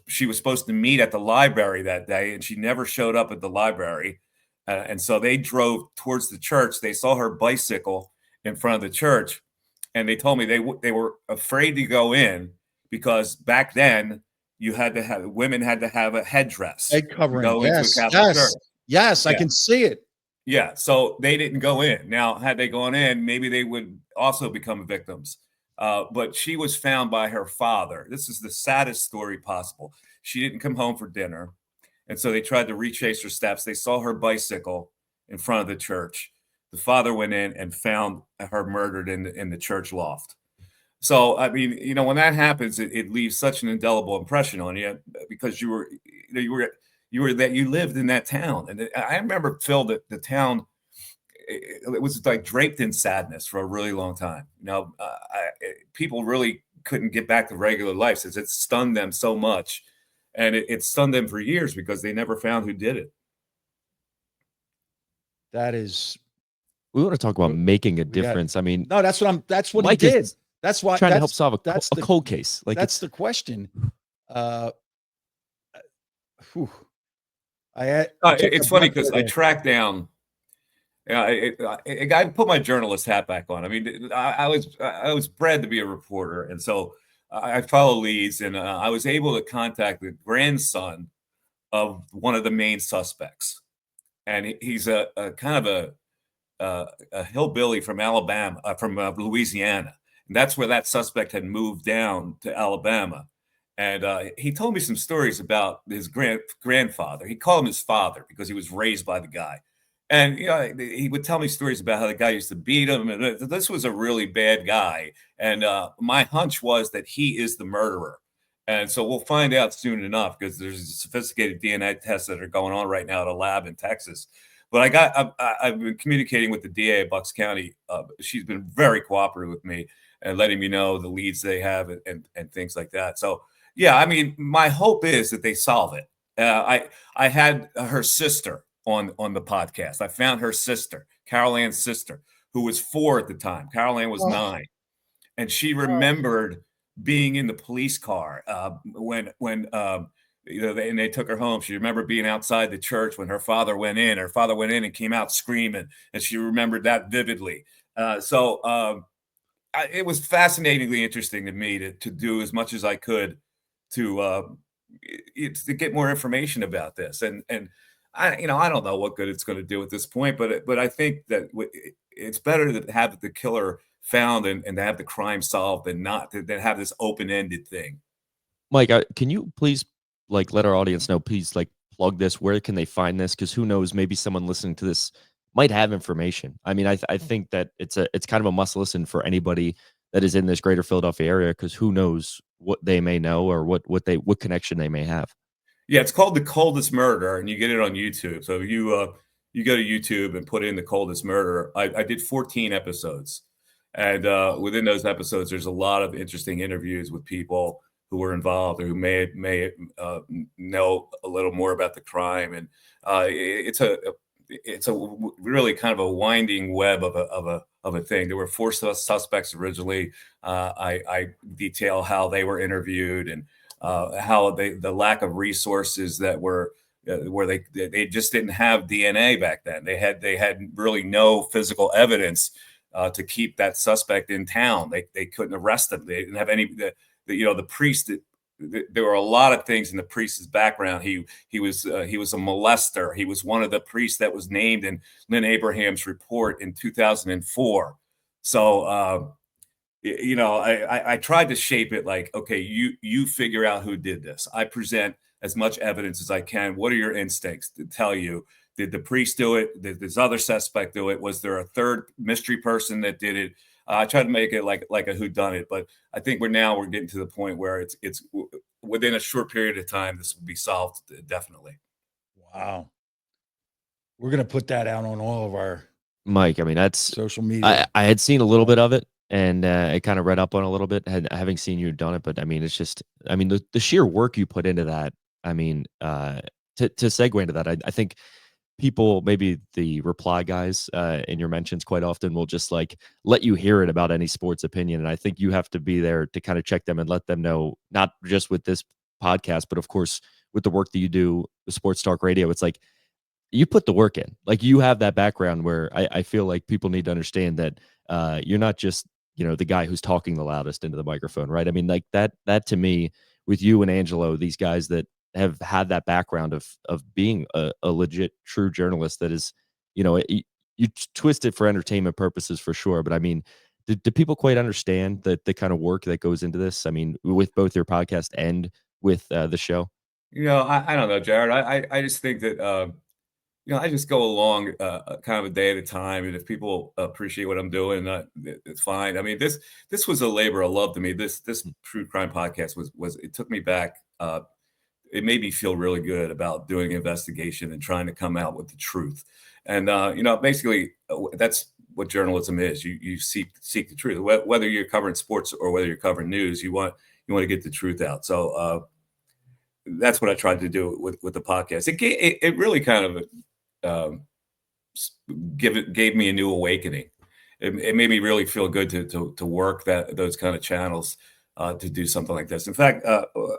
she was supposed to meet at the library that day, and she never showed up at the library. And so they drove towards the church. They saw her bicycle in front of the church, and they told me they were afraid to go in because back then women had to have a headdress, head covering. Yes, I can see it. Yeah, so they didn't go in. Now, had they gone in, maybe they would also become victims. But she was found by her father. This is the saddest story possible. She didn't come home for dinner, and so they tried to retrace her steps. They saw her bicycle in front of the church. The father went in and found her murdered in the church loft. So, I mean, when that happens, it leaves such an indelible impression on you because you lived in that town. And I remember, Phil, that the town, it was like draped in sadness for a really long time. People really couldn't get back to regular life since it stunned them so much. And it stunned them for years because they never found who did it. That is. We want to talk about making a difference. I mean, no, that's what Mike he did. That's why trying to help solve that's a the cold case. Like that's it's the question. Uh, whew. I took a It's funny breath because I there. tracked down. Yeah, I put my journalist hat back on. I mean, I was bred to be a reporter, and so I follow leads, and I was able to contact the grandson of one of the main suspects, and he's a kind of a hillbilly from Alabama, from Louisiana, and that's where that suspect had moved down to Alabama. And he told me some stories about his grandfather. He called him his father because he was raised by the guy. And he would tell me stories about how the guy used to beat him, and this was a really bad guy. And my hunch was that he is the murderer. And so we'll find out soon enough because there's sophisticated DNA tests that are going on right now at a lab in Texas. But I've been communicating with the DA of Bucks County. She's been very cooperative with me and letting me know the leads they have and things like that. So yeah, I mean, my hope is that they solve it. I had her sister on the podcast. I found her sister, Carol Ann's sister, who was 4 at the time. Carol Ann was 9, and she remembered being in the police car when and they took her home. She remembered being outside the church when her father went in. Her father went in and came out screaming, and she remembered that vividly. It was fascinatingly interesting to me to do as much as I could to to get more information about this. And I don't know what good it's going to do at this point, but I think that it's better to have the killer found and to have the crime solved than not to have this open-ended thing. Mike, can you please like let our audience know, please like plug this. Where can they find this? Because who knows, maybe someone listening to this might have information. I mean, I think that it's kind of a must listen for anybody that is in this greater Philadelphia area, because who knows what they may know or what connection they may have. Yeah, it's called The Coldest Murder, and you get it on YouTube. So you go to YouTube and put in The Coldest Murder. I did 14 episodes, and within those episodes, there's a lot of interesting interviews with people who were involved or who may know a little more about the crime. And it's a really kind of a winding web of a thing. There were 4 suspects originally. I detail how they were interviewed and how the lack of resources that were where they just didn't have DNA back then. They had really no physical evidence to keep that suspect in town. They couldn't arrest him. They didn't have any. The priest. There were a lot of things in the priest's background. He was a molester. He was one of the priests that was named in Lynn Abraham's report in 2004. So I tried to shape it like, okay, you figure out who did this. I present as much evidence as I can. What are your instincts to tell you? Did the priest do it? Did this other suspect do it? Was there a third mystery person that did it? I tried to make it like a whodunit, but I think we're getting to the point where it's within a short period of time this will be solved definitely. Wow. We're gonna put that out on all of our Mike, I mean, that's social media. I had seen a little bit of it, and I kind of read up on a little bit, having seen you done it. But I mean, it's just, I mean, the sheer work you put into that. I mean, to segue into that, I think people, maybe the reply guys in your mentions quite often will just like let you hear it about any sports opinion. And I think you have to be there to kind of check them and let them know, not just with this podcast, but of course with the work that you do with Sports Talk Radio. It's like you put the work in. Like you have that background where I feel like people need to understand that you're not just, the guy who's talking the loudest into the microphone, right? I mean, like that to me, with you and Angelo, these guys that have had that background of being a legit true journalist that is, you twist it for entertainment purposes for sure. But I mean, do people quite understand the kind of work that goes into this? I mean, with both your podcast and with the show? I don't know, Jared. I just think that I just go along kind of a day at a time, and if people appreciate what I'm doing, it's fine. I mean, this was a labor of love to me. This true crime podcast was it took me back. It made me feel really good about doing investigation and trying to come out with the truth. And basically, that's what journalism is. You seek the truth, whether you're covering sports or whether you're covering news. You want to get the truth out. So that's what I tried to do with the podcast. It really kind of gave me a new awakening. it made me really feel good to work those kind of channels, to do something like this. In fact,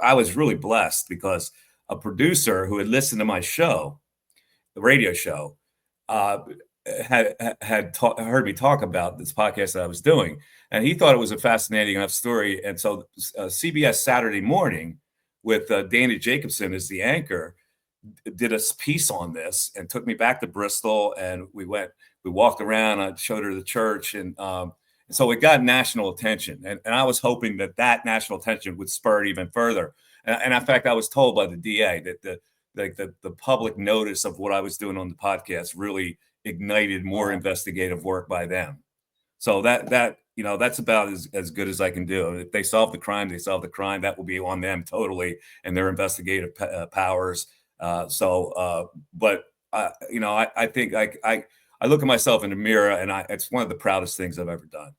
I was really blessed because a producer who had listened to my show, the radio show, uh, heard me talk about this podcast that I was doing, and he thought it was a fascinating enough story. And so, CBS Saturday Morning, with Dana Jacobson as the anchor, did a piece on this and took me back to Bristol, and we walked around. I showed her the church, and so it got national attention. And I was hoping that national attention would spur it even further. And in fact, I was told by the DA that the public notice of what I was doing on the podcast really ignited more investigative work by them. So that's about as good as I can do. If they solve the crime, they solve the crime. That will be on them totally and their investigative powers. But I think I look at myself in the mirror, and it's one of the proudest things I've ever done.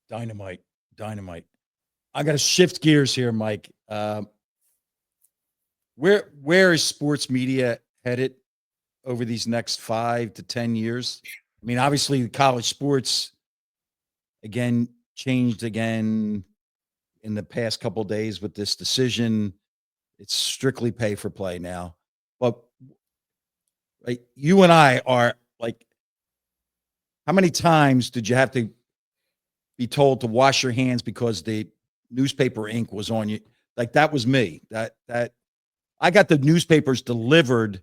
Dynamite. I got to shift gears here, Mike. Where is sports media headed over these next 5 to 10 years? I mean, obviously, college sports changed again in the past couple of days with this decision. It's strictly pay for play now. But like, you and I are like, how many times did you have to be told to wash your hands because the newspaper ink was on you? Like, that was me. That I got the newspapers delivered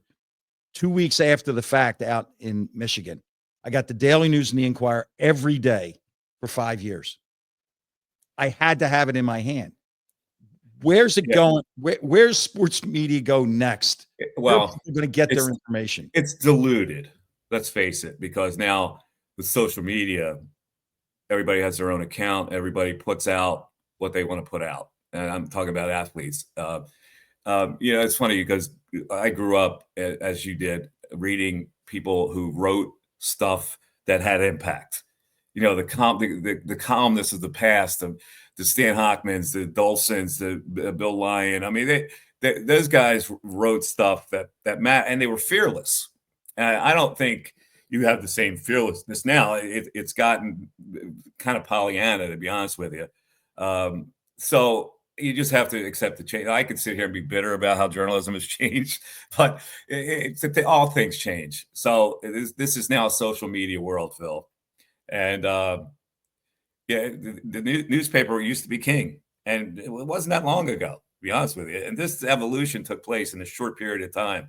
2 weeks after the fact out in Michigan. I got the Daily News and the Inquirer every day for 5 years. I had to have it in my hand. Where's it going? Where's sports media go next? Well, they're going to get their information. It's diluted. Let's face it, because now with social media, everybody has their own account. Everybody puts out what they want to put out. And I'm talking about athletes. It's funny because I grew up, as you did, reading people who wrote stuff that had impact. The columnists of the past, the Stan Hochmans, the Dolsons, the Bill Lyon. I mean, those guys wrote stuff that and they were fearless. And I don't think you have the same fearlessness now. It's gotten kind of Pollyanna, to be honest with you. So you just have to accept the change. I could sit here and be bitter about how journalism has changed, but all things change. So this is now a social media world, Phil. And the newspaper used to be king, and it wasn't that long ago, to be honest with you. And this evolution took place in a short period of time.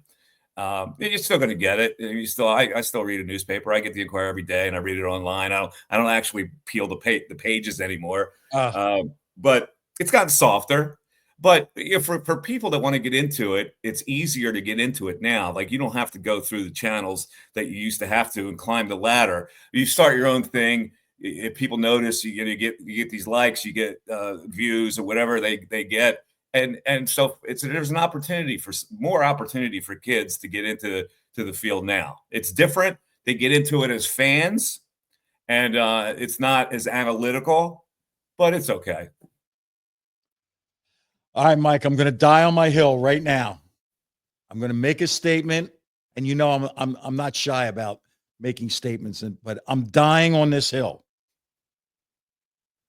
You're still going to get it. I still read a newspaper. I get the Inquirer every day, and I read it online. I don't actually peel the pages anymore. But it's gotten softer. But for people that want to get into it, it's easier to get into it now. Like, you don't have to go through the channels that you used to have to and climb the ladder. You start your own thing. If people notice, you get these likes, you get views or whatever they get. And so there's an opportunity for more opportunity for kids to get into the field now. It's different. They get into it as fans, and it's not as analytical, but it's okay. All right, Mike, I'm going to die on my hill right now. I'm going to make a statement, and I'm not shy about making statements, but I'm dying on this hill.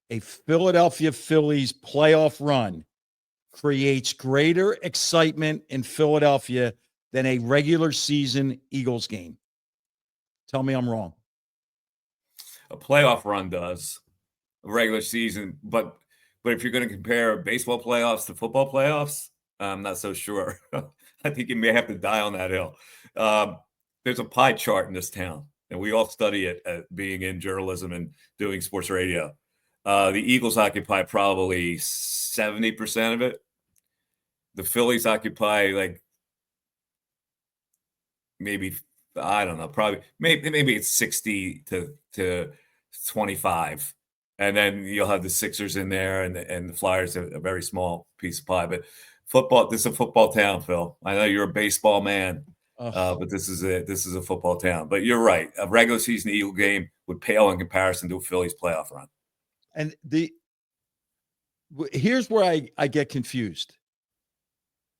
A Philadelphia Phillies playoff run creates greater excitement in Philadelphia than a regular season Eagles game. Tell me I'm wrong. A playoff run does. A regular season, but if you're going to compare baseball playoffs to football playoffs, I'm not so sure. I think you may have to die on that hill. There's a pie chart in this town, and we all study it being in journalism and doing sports radio. The Eagles occupy probably 70% of it. The Phillies occupy like maybe, I don't know, probably maybe it's 60 to 25. And then you'll have the Sixers in there, and the Flyers are a very small piece of pie. But football, this is a football town, Phil. I know you're a baseball man, but this is a football town. But you're right. A regular season Eagle game would pale in comparison to a Phillies playoff run. And here's where I get confused.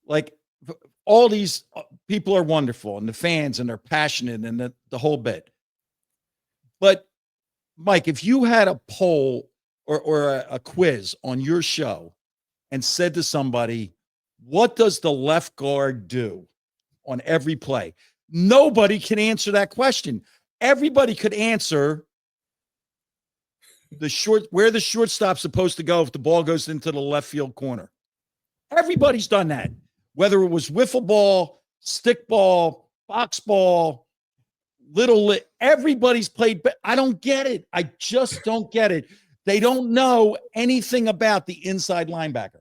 Like, all these people are wonderful, and the fans, and they're passionate, and the whole bit. But Mike, if you had a poll or a quiz on your show and said to somebody, what does the left guard do on every play? Nobody can answer that question. Everybody could answer where the shortstop's supposed to go if the ball goes into the left field corner. Everybody's done that, whether it was wiffle ball, stick ball, box ball, everybody's played. But I don't get it. I just don't get it. They don't know anything about the inside linebacker.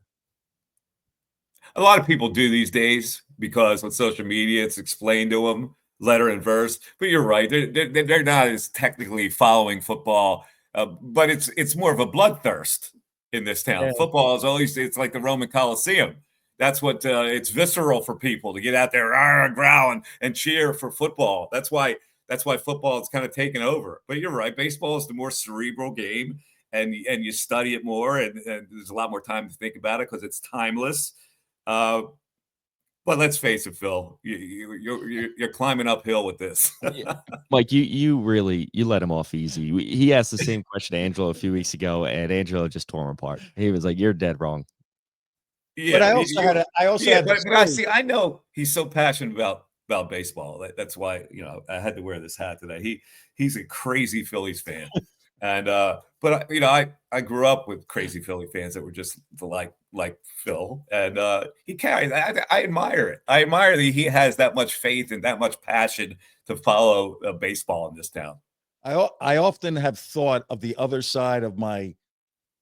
A lot of people do these days because on social media it's explained to them letter and verse. But you're right; they're not as technically following football, but it's more of a bloodthirst in this town. Yeah. Football is it's like the Roman Coliseum. That's what it's visceral for people to get out there, growl and cheer for football. That's why football is kind of taken over. But you're right; baseball is the more cerebral game, and you study it more, and there's a lot more time to think about it because it's timeless. But let's face it, Phil, you're climbing uphill with this. Mike, you really let him off easy. He asked the same question to Angelo a few weeks ago, and Angelo just tore him apart. He was like, "You're dead wrong." Yeah, but I know he's so passionate about baseball. That's why I had to wear this hat today. He's a crazy Phillies fan, and but I grew up with crazy Philly fans that were just like Phil, and he carries. I admire it. I admire that he has that much faith and that much passion to follow baseball in this town. I often have thought of the other side of my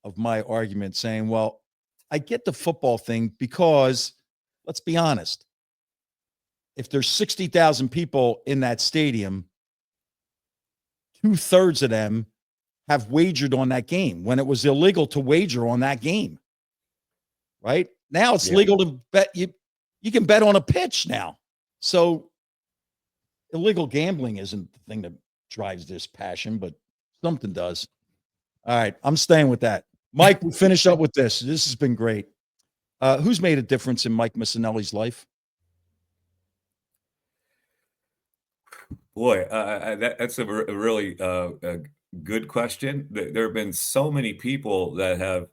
argument, saying, well, I get the football thing because, let's be honest, if there's 60,000 people in that stadium, 2/3 of them have wagered on that game when it was illegal to wager on that game. Right now, it's legal to bet. You can bet on a pitch now. So illegal gambling isn't the thing that drives this passion, but something does. All right, I'm staying with that. Mike, we finish up with this. This has been great. Who's made a difference in Mike Missanelli's life? Boy, that's a really good question. There have been so many people that have,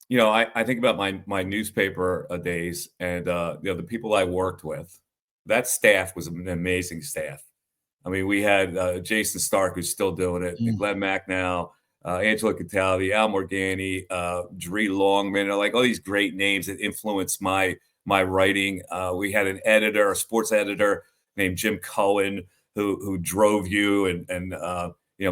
I think about my newspaper days and the people I worked with. That staff was an amazing staff. I mean, we had Jason Stark, who's still doing it, Glenn Macnow, Angelo Cataldi, Al Morgani, Dree Longman, like all these great names that influenced my writing. We had an editor, a sports editor named Jim Cohen, who drove you and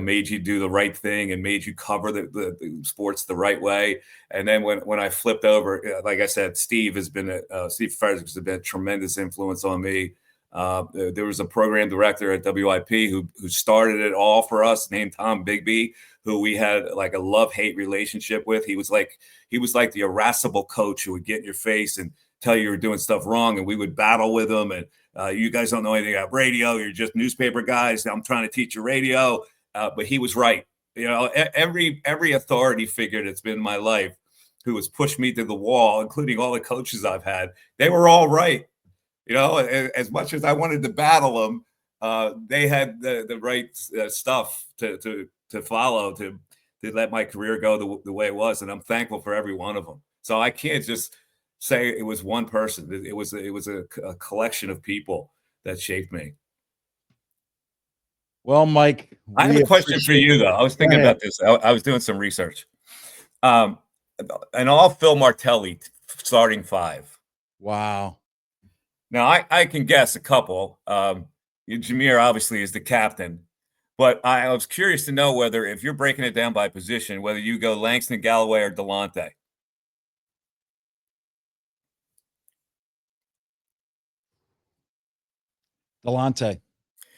made you do the right thing and made you cover the sports the right way. And then when I flipped over, like I said, Steve Frederick has been a tremendous influence on me. There was a program director at WIP who started it all for us, named Tom Bigby, who we had like a love-hate relationship with. He was like the irascible coach who would get in your face and tell you were doing stuff wrong, and we would battle with him. And you guys don't know anything about radio. You're just newspaper guys. I'm trying to teach you radio. But he was right. Every authority figure that's been in my life who has pushed me to the wall, including all the coaches I've had, they were all right. As much as I wanted to battle them, they had the right stuff to follow to let my career go the way it was, and I'm thankful for every one of them. So I can't just say it was one person. It was a collection of people that shaped me. Well, Mike, I have a question for you, though. I was thinking about this. I was doing some research. And all Phil Martelli starting five. Wow. Now, I can guess a couple. Jameer obviously is the captain. But I was curious to know whether, if you're breaking it down by position, whether you go Langston, Galloway, or Delonte. Delonte.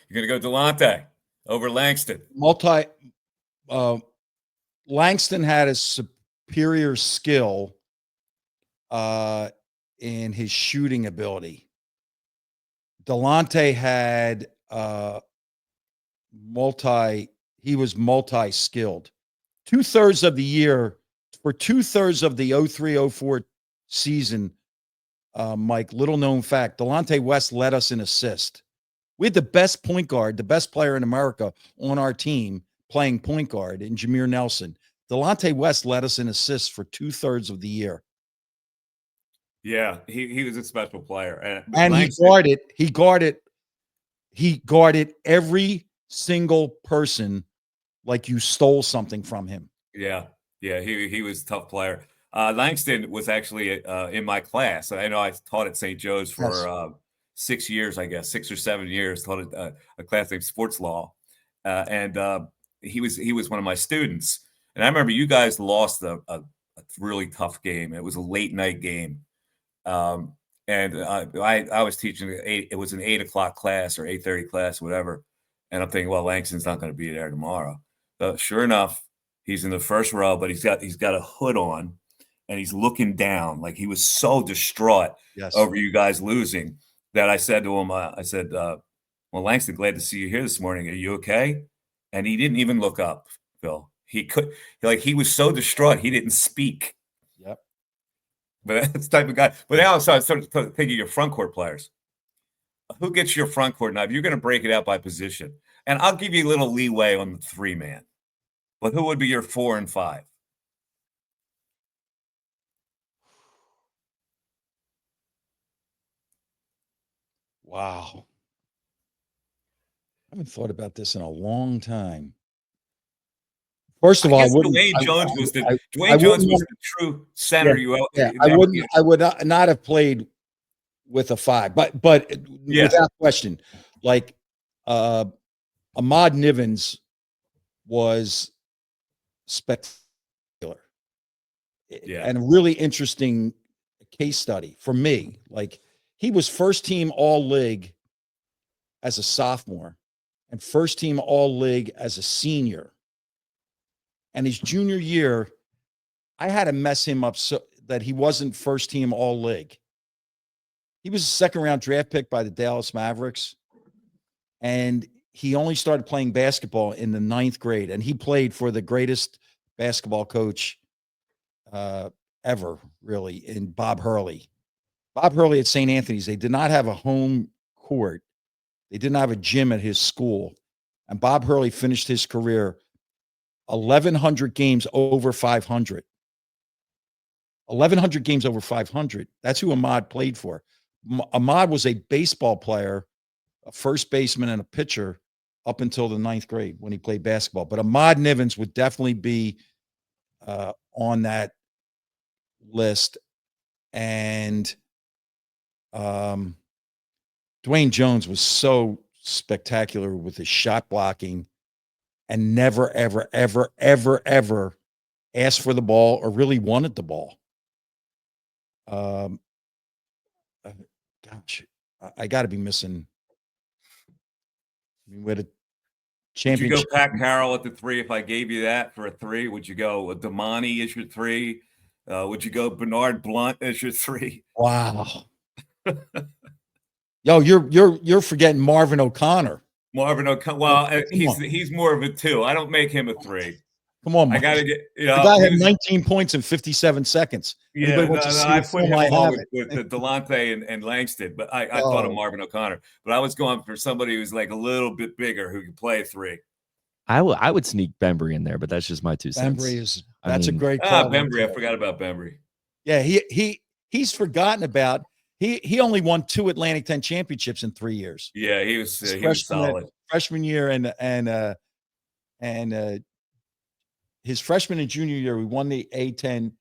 You're going to go Delonte over Langston. Langston had a superior skill in his shooting ability. Delonte had he was multi-skilled. 2/3 of the year, for 2/3 of the 03-04 season, Mike, little known fact, Delonte West led us in assist. We had the best point guard, the best player in America on our team playing point guard, and Jameer Nelson. Delonte West led us in assists for 2/3 of the year. Yeah, he was a special player, And he guarded every single person like you stole something from him. Yeah, he was a tough player. Langston was actually in my class. I know I taught at St. Joe's for 6 years, I guess, 6 or 7 years. Taught a class named Sports Law, and he was one of my students. And I remember you guys lost a really tough game. It was a late night game. And I was teaching it was an 8 o'clock class or 8:30 class, whatever. And I'm thinking, well, Langston's not going to be there tomorrow. Sure enough, he's in the first row, but he's got a hood on, and he's looking down like he was so distraught over you guys losing that I said to him, well, Langston, glad to see you here this morning. Are you okay? And he didn't even look up, Phil. He was so distraught he didn't speak. Yep. But that's the type of guy. But now I started thinking of your front court players. Who gets your front court now? You're going to break it out by position. And I'll give you a little leeway on the 3-man. But who would be your 4 and 5? Wow. I haven't thought about this in a long time. First of all, Dwayne Jones was the true center. I would not have played with a 5, but without question, like Ahmad Nivens was spectacular, and a really interesting case study for me. Like, he was first team All-League as a sophomore and first team All-League as a senior. And his junior year, I had to mess him up so that he wasn't first team All-League. He was a second-round draft pick by the Dallas Mavericks, and he only started playing basketball in the 9th grade, and he played for the greatest basketball coach ever, really, in Bob Hurley. Bob Hurley at St. Anthony's, they did not have a home court. They didn't have a gym at his school, and Bob Hurley finished his career 1,100 games over 500. 1,100 games over 500. That's who Ahmad played for. Ahmad was a baseball player, a first baseman, and a pitcher up until the 9th grade when he played basketball. But Ahmad Nivens would definitely be on that list. And Dwayne Jones was so spectacular with his shot blocking, and never, ever, ever, ever, ever asked for the ball or really wanted the ball. Gosh, I got to be missing. I mean, we had a championship. Would you go Pat Carroll at the 3 if I gave you that for a 3? Would you go Damani as your 3? Would you go Bernard Blunt as your 3? Wow. Yo, you're forgetting Marvin O'Connor. Marvin O'Connor. Well, he's more of a 2. I don't make him a 3. Come on, Mike. I got to get. The guy had 19 points in 57 seconds. Yeah, I put him along with Delonte and Langston, but I thought of Marvin O'Connor. But I was going for somebody who's like a little bit bigger who could play a 3. I would sneak Bembry in there, but that's just my 2 cents. Bembry a great call. Bembry, I forgot about Bembry. Yeah, he's forgotten about. He only won 2 Atlantic 10 championships in 3 years. Yeah, he was solid. Freshman year and his freshman and junior year, we won the A10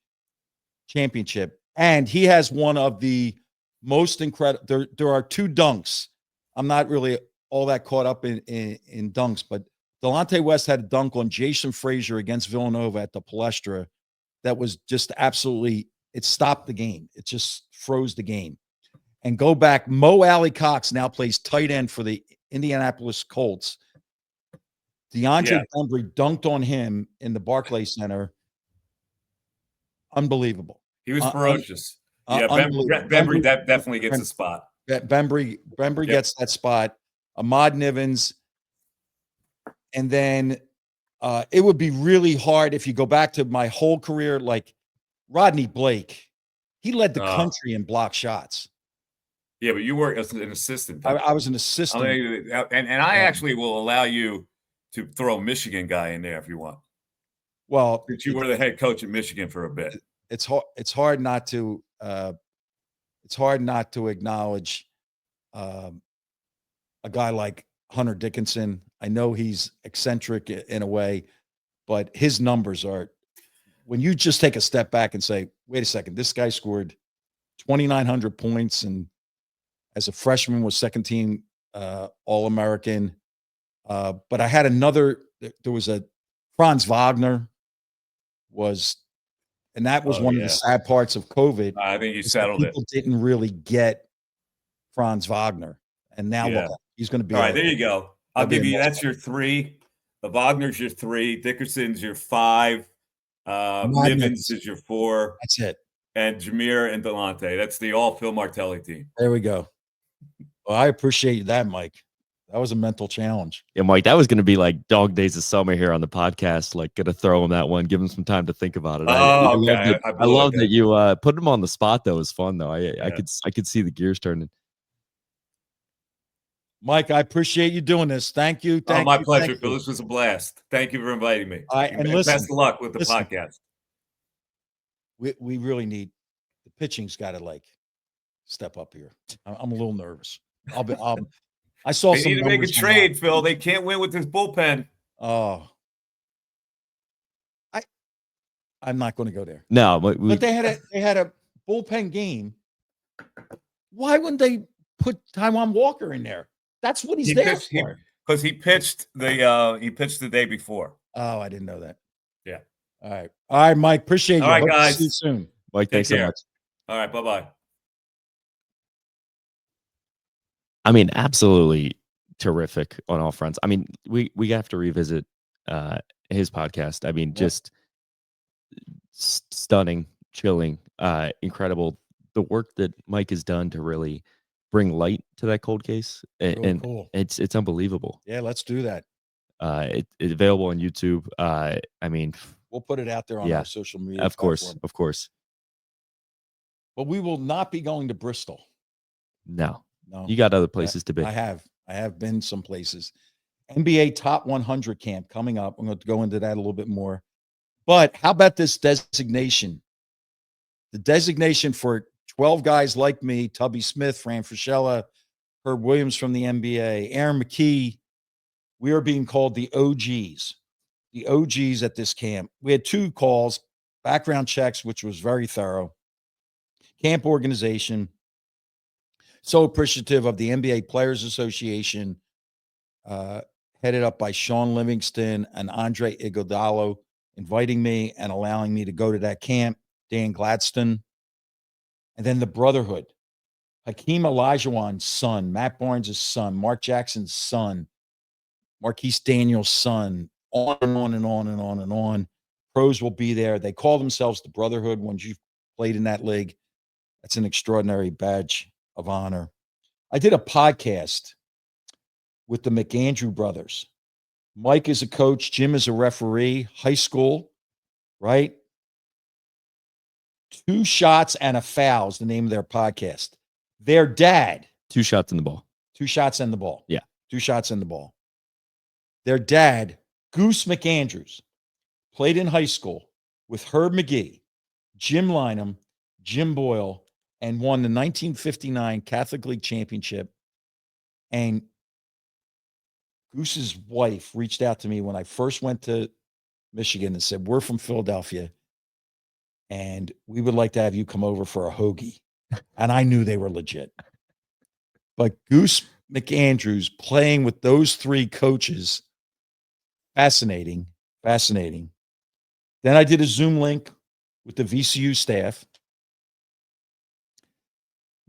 championship, and he has one of the most incredible. There are 2 dunks. I'm not really all that caught up in dunks, but Delonte West had a dunk on Jason Frazier against Villanova at the Palestra that was just absolutely. It stopped the game. It just froze the game. And go back, Mo Alley Cox now plays tight end for the Indianapolis Colts. DeAndre Bembry dunked on him in the Barclays Center. Unbelievable. He was ferocious. Bembry definitely gets a spot. Bembry gets that spot. Ahmad Nivens. And then it would be really hard if you go back to my whole career, like Rodney Blake. He led the country in block shots. Yeah, but you were an assistant. I was an assistant. and I actually will allow you to throw a Michigan guy in there if you want. Well, Since you were the head coach at Michigan for a bit. It's hard. It's hard not to. It's hard not to acknowledge a guy like Hunter Dickinson. I know he's eccentric in a way, but his numbers are. When you just take a step back and say, "Wait a second, this guy scored 2,900 points, and as a freshman was second team All-American." But I had another. There was a Franz Wagner was, and that was one of the sad parts of COVID. I think you settled it. People didn't really get Franz Wagner, and now look, he's going to be all right. There you go. I'll give you. That's your 3. The Wagner's your 3. Dickerson's your 5. Nivens is your 4. That's it. And Jameer and Delonte. That's the all Phil Martelli team. There we go. Well, I appreciate that, Mike. That was a mental challenge. Yeah, Mike, that was going to be like dog days of summer here on the podcast. Like, going to throw him that one, give him some time to think about it. I love that you put him on the spot. Though, it was fun though. I could see the gears turning. Mike, I appreciate you doing this. Thank you. My pleasure, Phil. This was a blast. Thank you for inviting me. And listen, best of luck with the podcast. We really need the pitching's got to like step up here. I'm a little nervous. I saw they some. Need to make a trade, Phil. They can't win with this bullpen. Oh, I'm not going to go there. No, but they had a bullpen game. Why wouldn't they put Taijuan Walker in there? That's what he's there for. Because he pitched the day before. Oh, I didn't know that. Yeah. All right, Mike. Appreciate you. All right, Hope guys. to see you soon. Mike, thanks so much. All right, bye-bye. I mean, absolutely terrific on all fronts. I mean, we have to revisit his podcast. I mean, just stunning, chilling, incredible. The work that Mike has done to really bring light to that cold case, and cool. It's unbelievable. Yeah, let's do that. It's available on YouTube. I mean, we'll put it out there on our social media. Of course. But we will not be going to Bristol. No, you got other places to be. I have been some places. NBA Top 100 camp coming up. I'm going to go into that a little bit more. But how about this designation? The designation for 12 guys like me, Tubby Smith, Fran Fraschilla, Herb Williams from the NBA, Aaron McKee. We are being called the OGs. The OGs at this camp. We had 2 calls, background checks, which was very thorough. Camp organization. So appreciative of the NBA Players Association, headed up by Sean Livingston and Andre Iguodala, inviting me and allowing me to go to that camp. Dan Gladstone. And then the Brotherhood. Hakeem Olajuwon's son, Matt Barnes' son, Mark Jackson's son, Marquise Daniels' son, on and on and on and on and on. Pros will be there. They call themselves the Brotherhood. When you've played in that league, that's an extraordinary badge of honor. I did a podcast with the McAndrew brothers. Mike is a coach. Jim is a referee. High school, right? 2 shots and a foul is the name of their podcast. Their dad. 2 shots in the ball. 2 shots in the ball. Yeah. 2 shots in the ball. Their dad, Goose McAndrews, played in high school with Herb McGee, Jim Lynam, Jim Boyle, and won the 1959 Catholic League Championship. And Goose's wife reached out to me when I first went to Michigan and said, "We're from Philadelphia, and we would like to have you come over for a hoagie." And I knew they were legit. But Goose McAndrews playing with those 3 coaches, fascinating. Then I did a Zoom link with the VCU staff.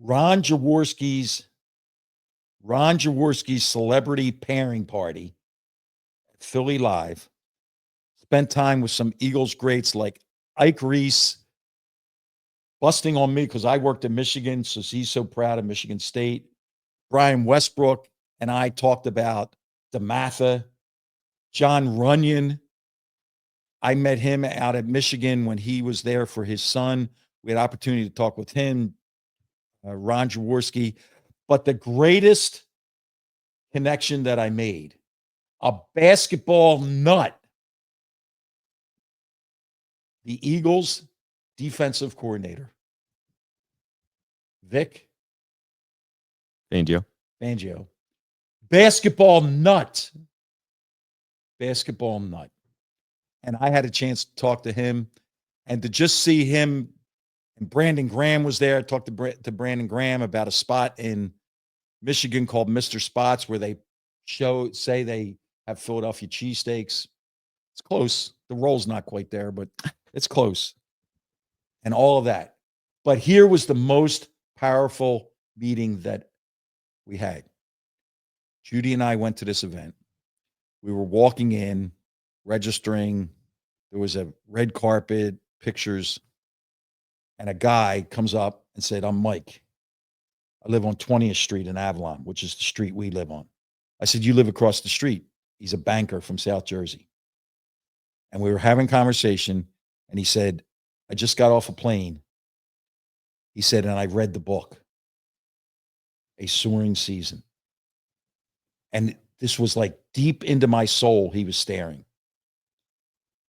Ron Jaworski's celebrity pairing party, Philly Live. Spent time with some Eagles greats like Ike Reese, busting on me because I worked in Michigan, so he's so proud of Michigan State. Brian Westbrook and I talked about DeMatha, John Runyon. I met him out at Michigan when he was there for his son. We had opportunity to talk with him, Ron Jaworski. But the greatest connection that I made a basketball nut. The Eagles defensive coordinator, Vic Fangio. Basketball nut. Basketball nut. And I had a chance to talk to him and to just see him. And Brandon Graham was there. I talked to Brandon Graham about a spot in Michigan called Mr. Spots where they say they have Philadelphia cheesesteaks. It's close. The roll's not quite there, but it's close. And all of that. But here was the most powerful meeting that we had. Judy and I went to this event. We were walking in, registering. There was a red carpet, pictures, and a guy comes up and said, "I'm Mike. I live on 20th Street in Avalon, which is the street we live on." I said, "You live across the street." He's a banker from South Jersey. And we were having conversation, and he said, "I just got off a plane." He said, "And I read the book, A Soaring Season." And this was like deep into my soul. He was staring.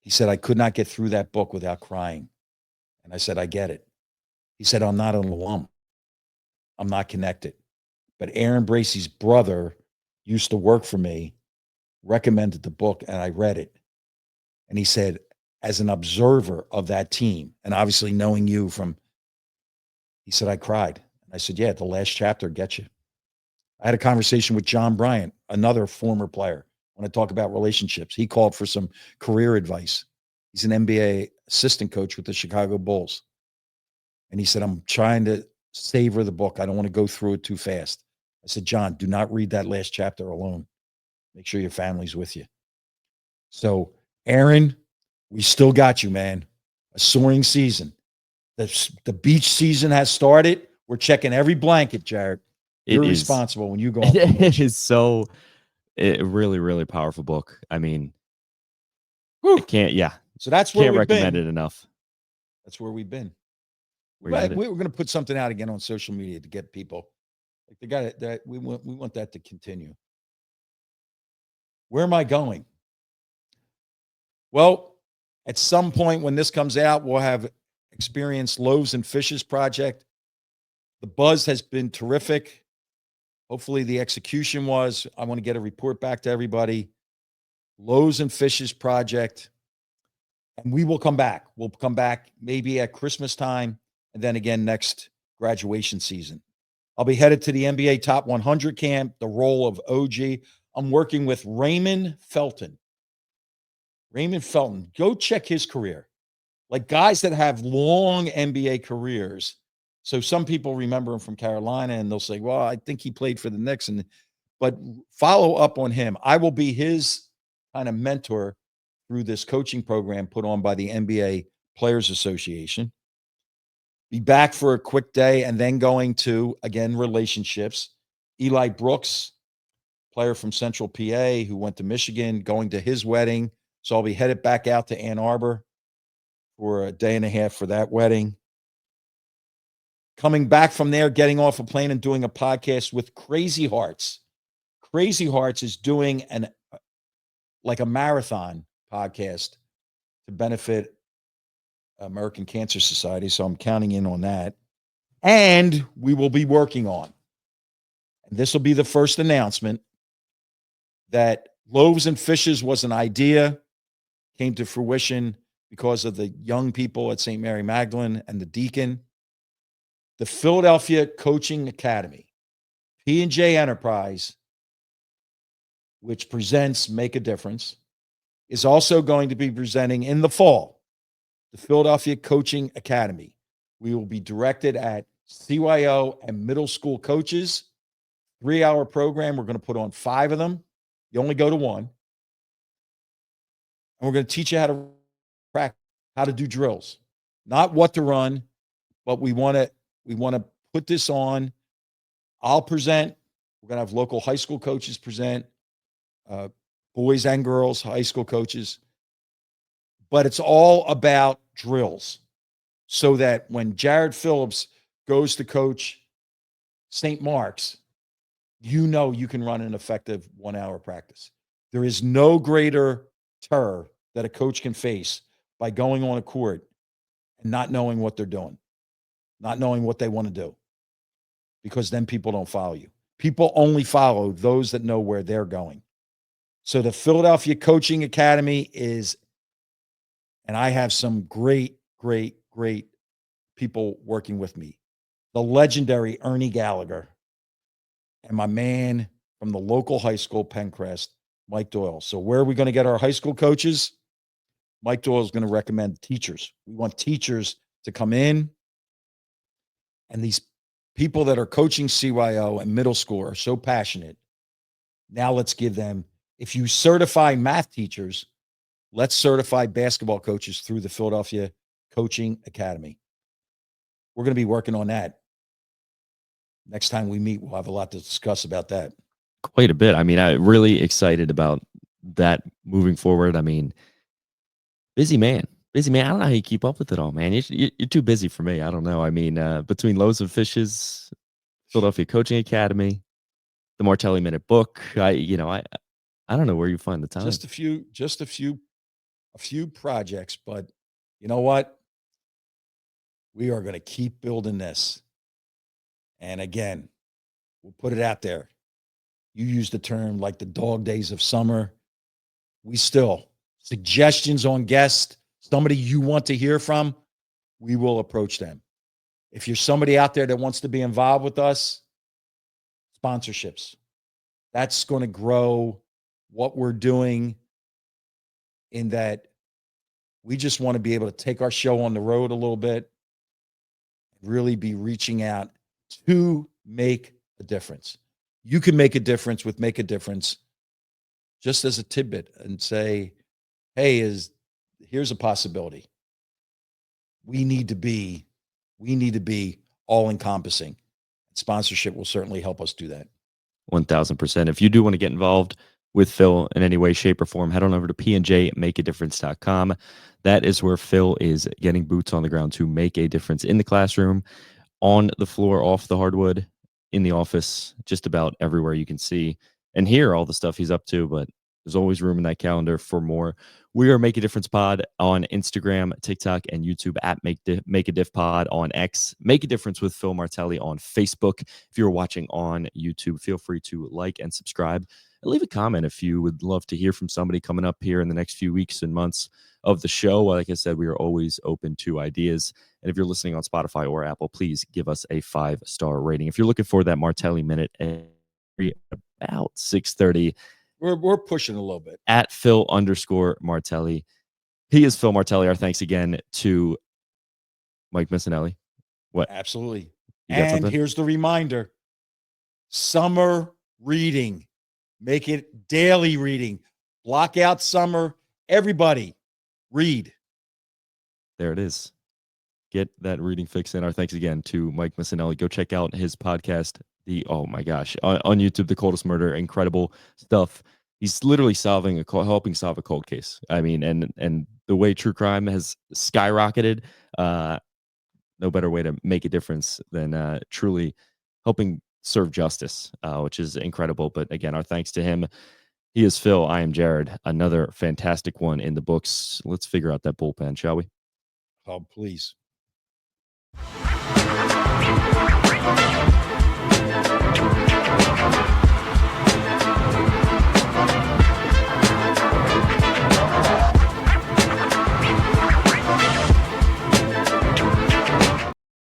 He said, "I could not get through that book without crying." And I said, "I get it." He said, "I'm not an alum. I'm not connected. But Aaron Bracey's brother used to work for me, recommended the book, and I read it." And he said, as an observer of that team, and obviously knowing you from, he said, "I cried." And I said, "Yeah, the last chapter gets you." I had a conversation with John Bryant, another former player. When I talk about relationships, he called for some career advice. He's an NBA assistant coach with the Chicago Bulls. And he said, "I'm trying to savor the book. I don't want to go through it too fast." I said, "John, do not read that last chapter alone. Make sure your family's with you." So, Aaron, we still got you, man. A soaring season. The beach season has started. We're checking every blanket, Jared. You're responsible when you go off. It is so really, really powerful book. I mean, Whew. So that's where can't we've recommend been. it enough. That's where we've been. We We're going to put something out again on social media to get people. Like they got it. That we want that to continue. Where am I going? Well, at some point when this comes out, we'll have experienced Loaves and Fishes project. The buzz has been terrific. Hopefully the execution was. I want to get a report back to everybody. Loaves and Fishes project. And we will come back. We'll come back maybe at Christmas time and then again next graduation season. I'll be headed to the NBA Top 100 camp, the role of OG. I'm working with Raymond Felton. Raymond Felton. Go check his career. Like guys that have long NBA careers. So some people remember him from Carolina and they'll say, "Well, I think he played for the Knicks." But follow up on him. I will be his kind of mentor through this coaching program put on by the NBA Players Association. Be back for a quick day and then going to, again, relationships. Eli Brooks, player from Central PA who went to Michigan, going to his wedding. So I'll be headed back out to Ann Arbor for a day and a half for that wedding. Coming back from there, getting off a plane and doing a podcast with Crazy Hearts. Crazy Hearts is doing a marathon podcast to benefit American Cancer Society. So I'm counting in on that. And we will be working on, and this will be the first announcement, that Loaves and Fishes was an idea, came to fruition because of the young people at St. Mary Magdalene and the Deacon. The Philadelphia Coaching Academy, P&J Enterprise, which presents Make a Difference, is also going to be presenting in the fall the Philadelphia Coaching Academy. We will be directed at CYO and middle school coaches. 3-hour program. We're going to put on 5 of them. You only go to 1. And we're going to teach you how to practice, how to do drills, not what to run, but we want to put this on. I'll present. We're going to have local high school coaches present, boys and girls, high school coaches. But it's all about drills so that when Jared Phillips goes to coach St. Mark's, you know you can run an effective 1-hour practice. There is no greater terror that a coach can face by going on a court and not knowing what they're doing, not knowing what they want to do, because then people don't follow you. People only follow those that know where they're going. So the Philadelphia Coaching Academy is, and I have some great, great, great people working with me. The legendary Ernie Gallagher and my man from the local high school, Pencrest, Mike Doyle. So where are we going to get our high school coaches? Mike Doyle is going to recommend teachers. We want teachers to come in, and these people that are coaching CYO and middle school are so passionate. Now let's give them, if you certify math teachers, let's certify basketball coaches through the Philadelphia Coaching Academy. We're going to be working on that. Next time we meet, we'll have a lot to discuss about that. Quite a bit. I mean, I'm really excited about that moving forward. I mean, busy man. I don't know how you keep up with it all, man. You're too busy for me. I don't know. I mean, between Loaves and Fishes, Philadelphia Coaching Academy, the Martelli Minute book, I don't know where you find the time. Just a few projects, but you know what? We are going to keep building this. And again, we'll put it out there. You use the term like the dog days of summer. We still, suggestions on guests, somebody you want to hear from, we will approach them. If you're somebody out there that wants to be involved with us, sponsorships. That's going to grow what we're doing, in that we just want to be able to take our show on the road a little bit, really be reaching out to make a difference. You can make a difference with Make a Difference, just as a tidbit, and say, hey, here's a possibility. We need to be all encompassing. Sponsorship will certainly help us do that. 1000%. If you do want to get involved with Phil in any way, shape, or form, head on over to pnjmakeadifference.com. That is where Phil is getting boots on the ground to make a difference in the classroom, on the floor, off the hardwood, in the office, just about everywhere you can see and hear all the stuff he's up to. But there's always room in that calendar for more. We are Make a Difference Pod on Instagram, TikTok, and YouTube, at Make a Diff Pod on X. Make a Difference with Phil Martelli on Facebook. If you're watching on YouTube, feel free to like and subscribe. And leave a comment if you would love to hear from somebody coming up here in the next few weeks and months of the show. Like I said, we are always open to ideas. And if you're listening on Spotify or Apple, please give us a 5-star rating. If you're looking for that Martelli Minute about 6:30, we're pushing a little bit. At Phil_Martelli. He is Phil Martelli. Our thanks again to Mike Missanelli. What? Absolutely. And here's the reminder. Summer reading. Make it daily reading. Block out summer. Everybody, read. There it is. Get that reading fix in. Our thanks again to Mike Missanelli. Go check out his podcast, oh my gosh, on YouTube, The Coldest Murder. Incredible stuff. He's literally helping solve a cold case. I mean, and the way true crime has skyrocketed, no better way to make a difference than truly helping serve justice, which is incredible. But again, our thanks to him. He is Phil. I am Jared. Another fantastic one in the books. Let's figure out that bullpen, shall we? Oh, please.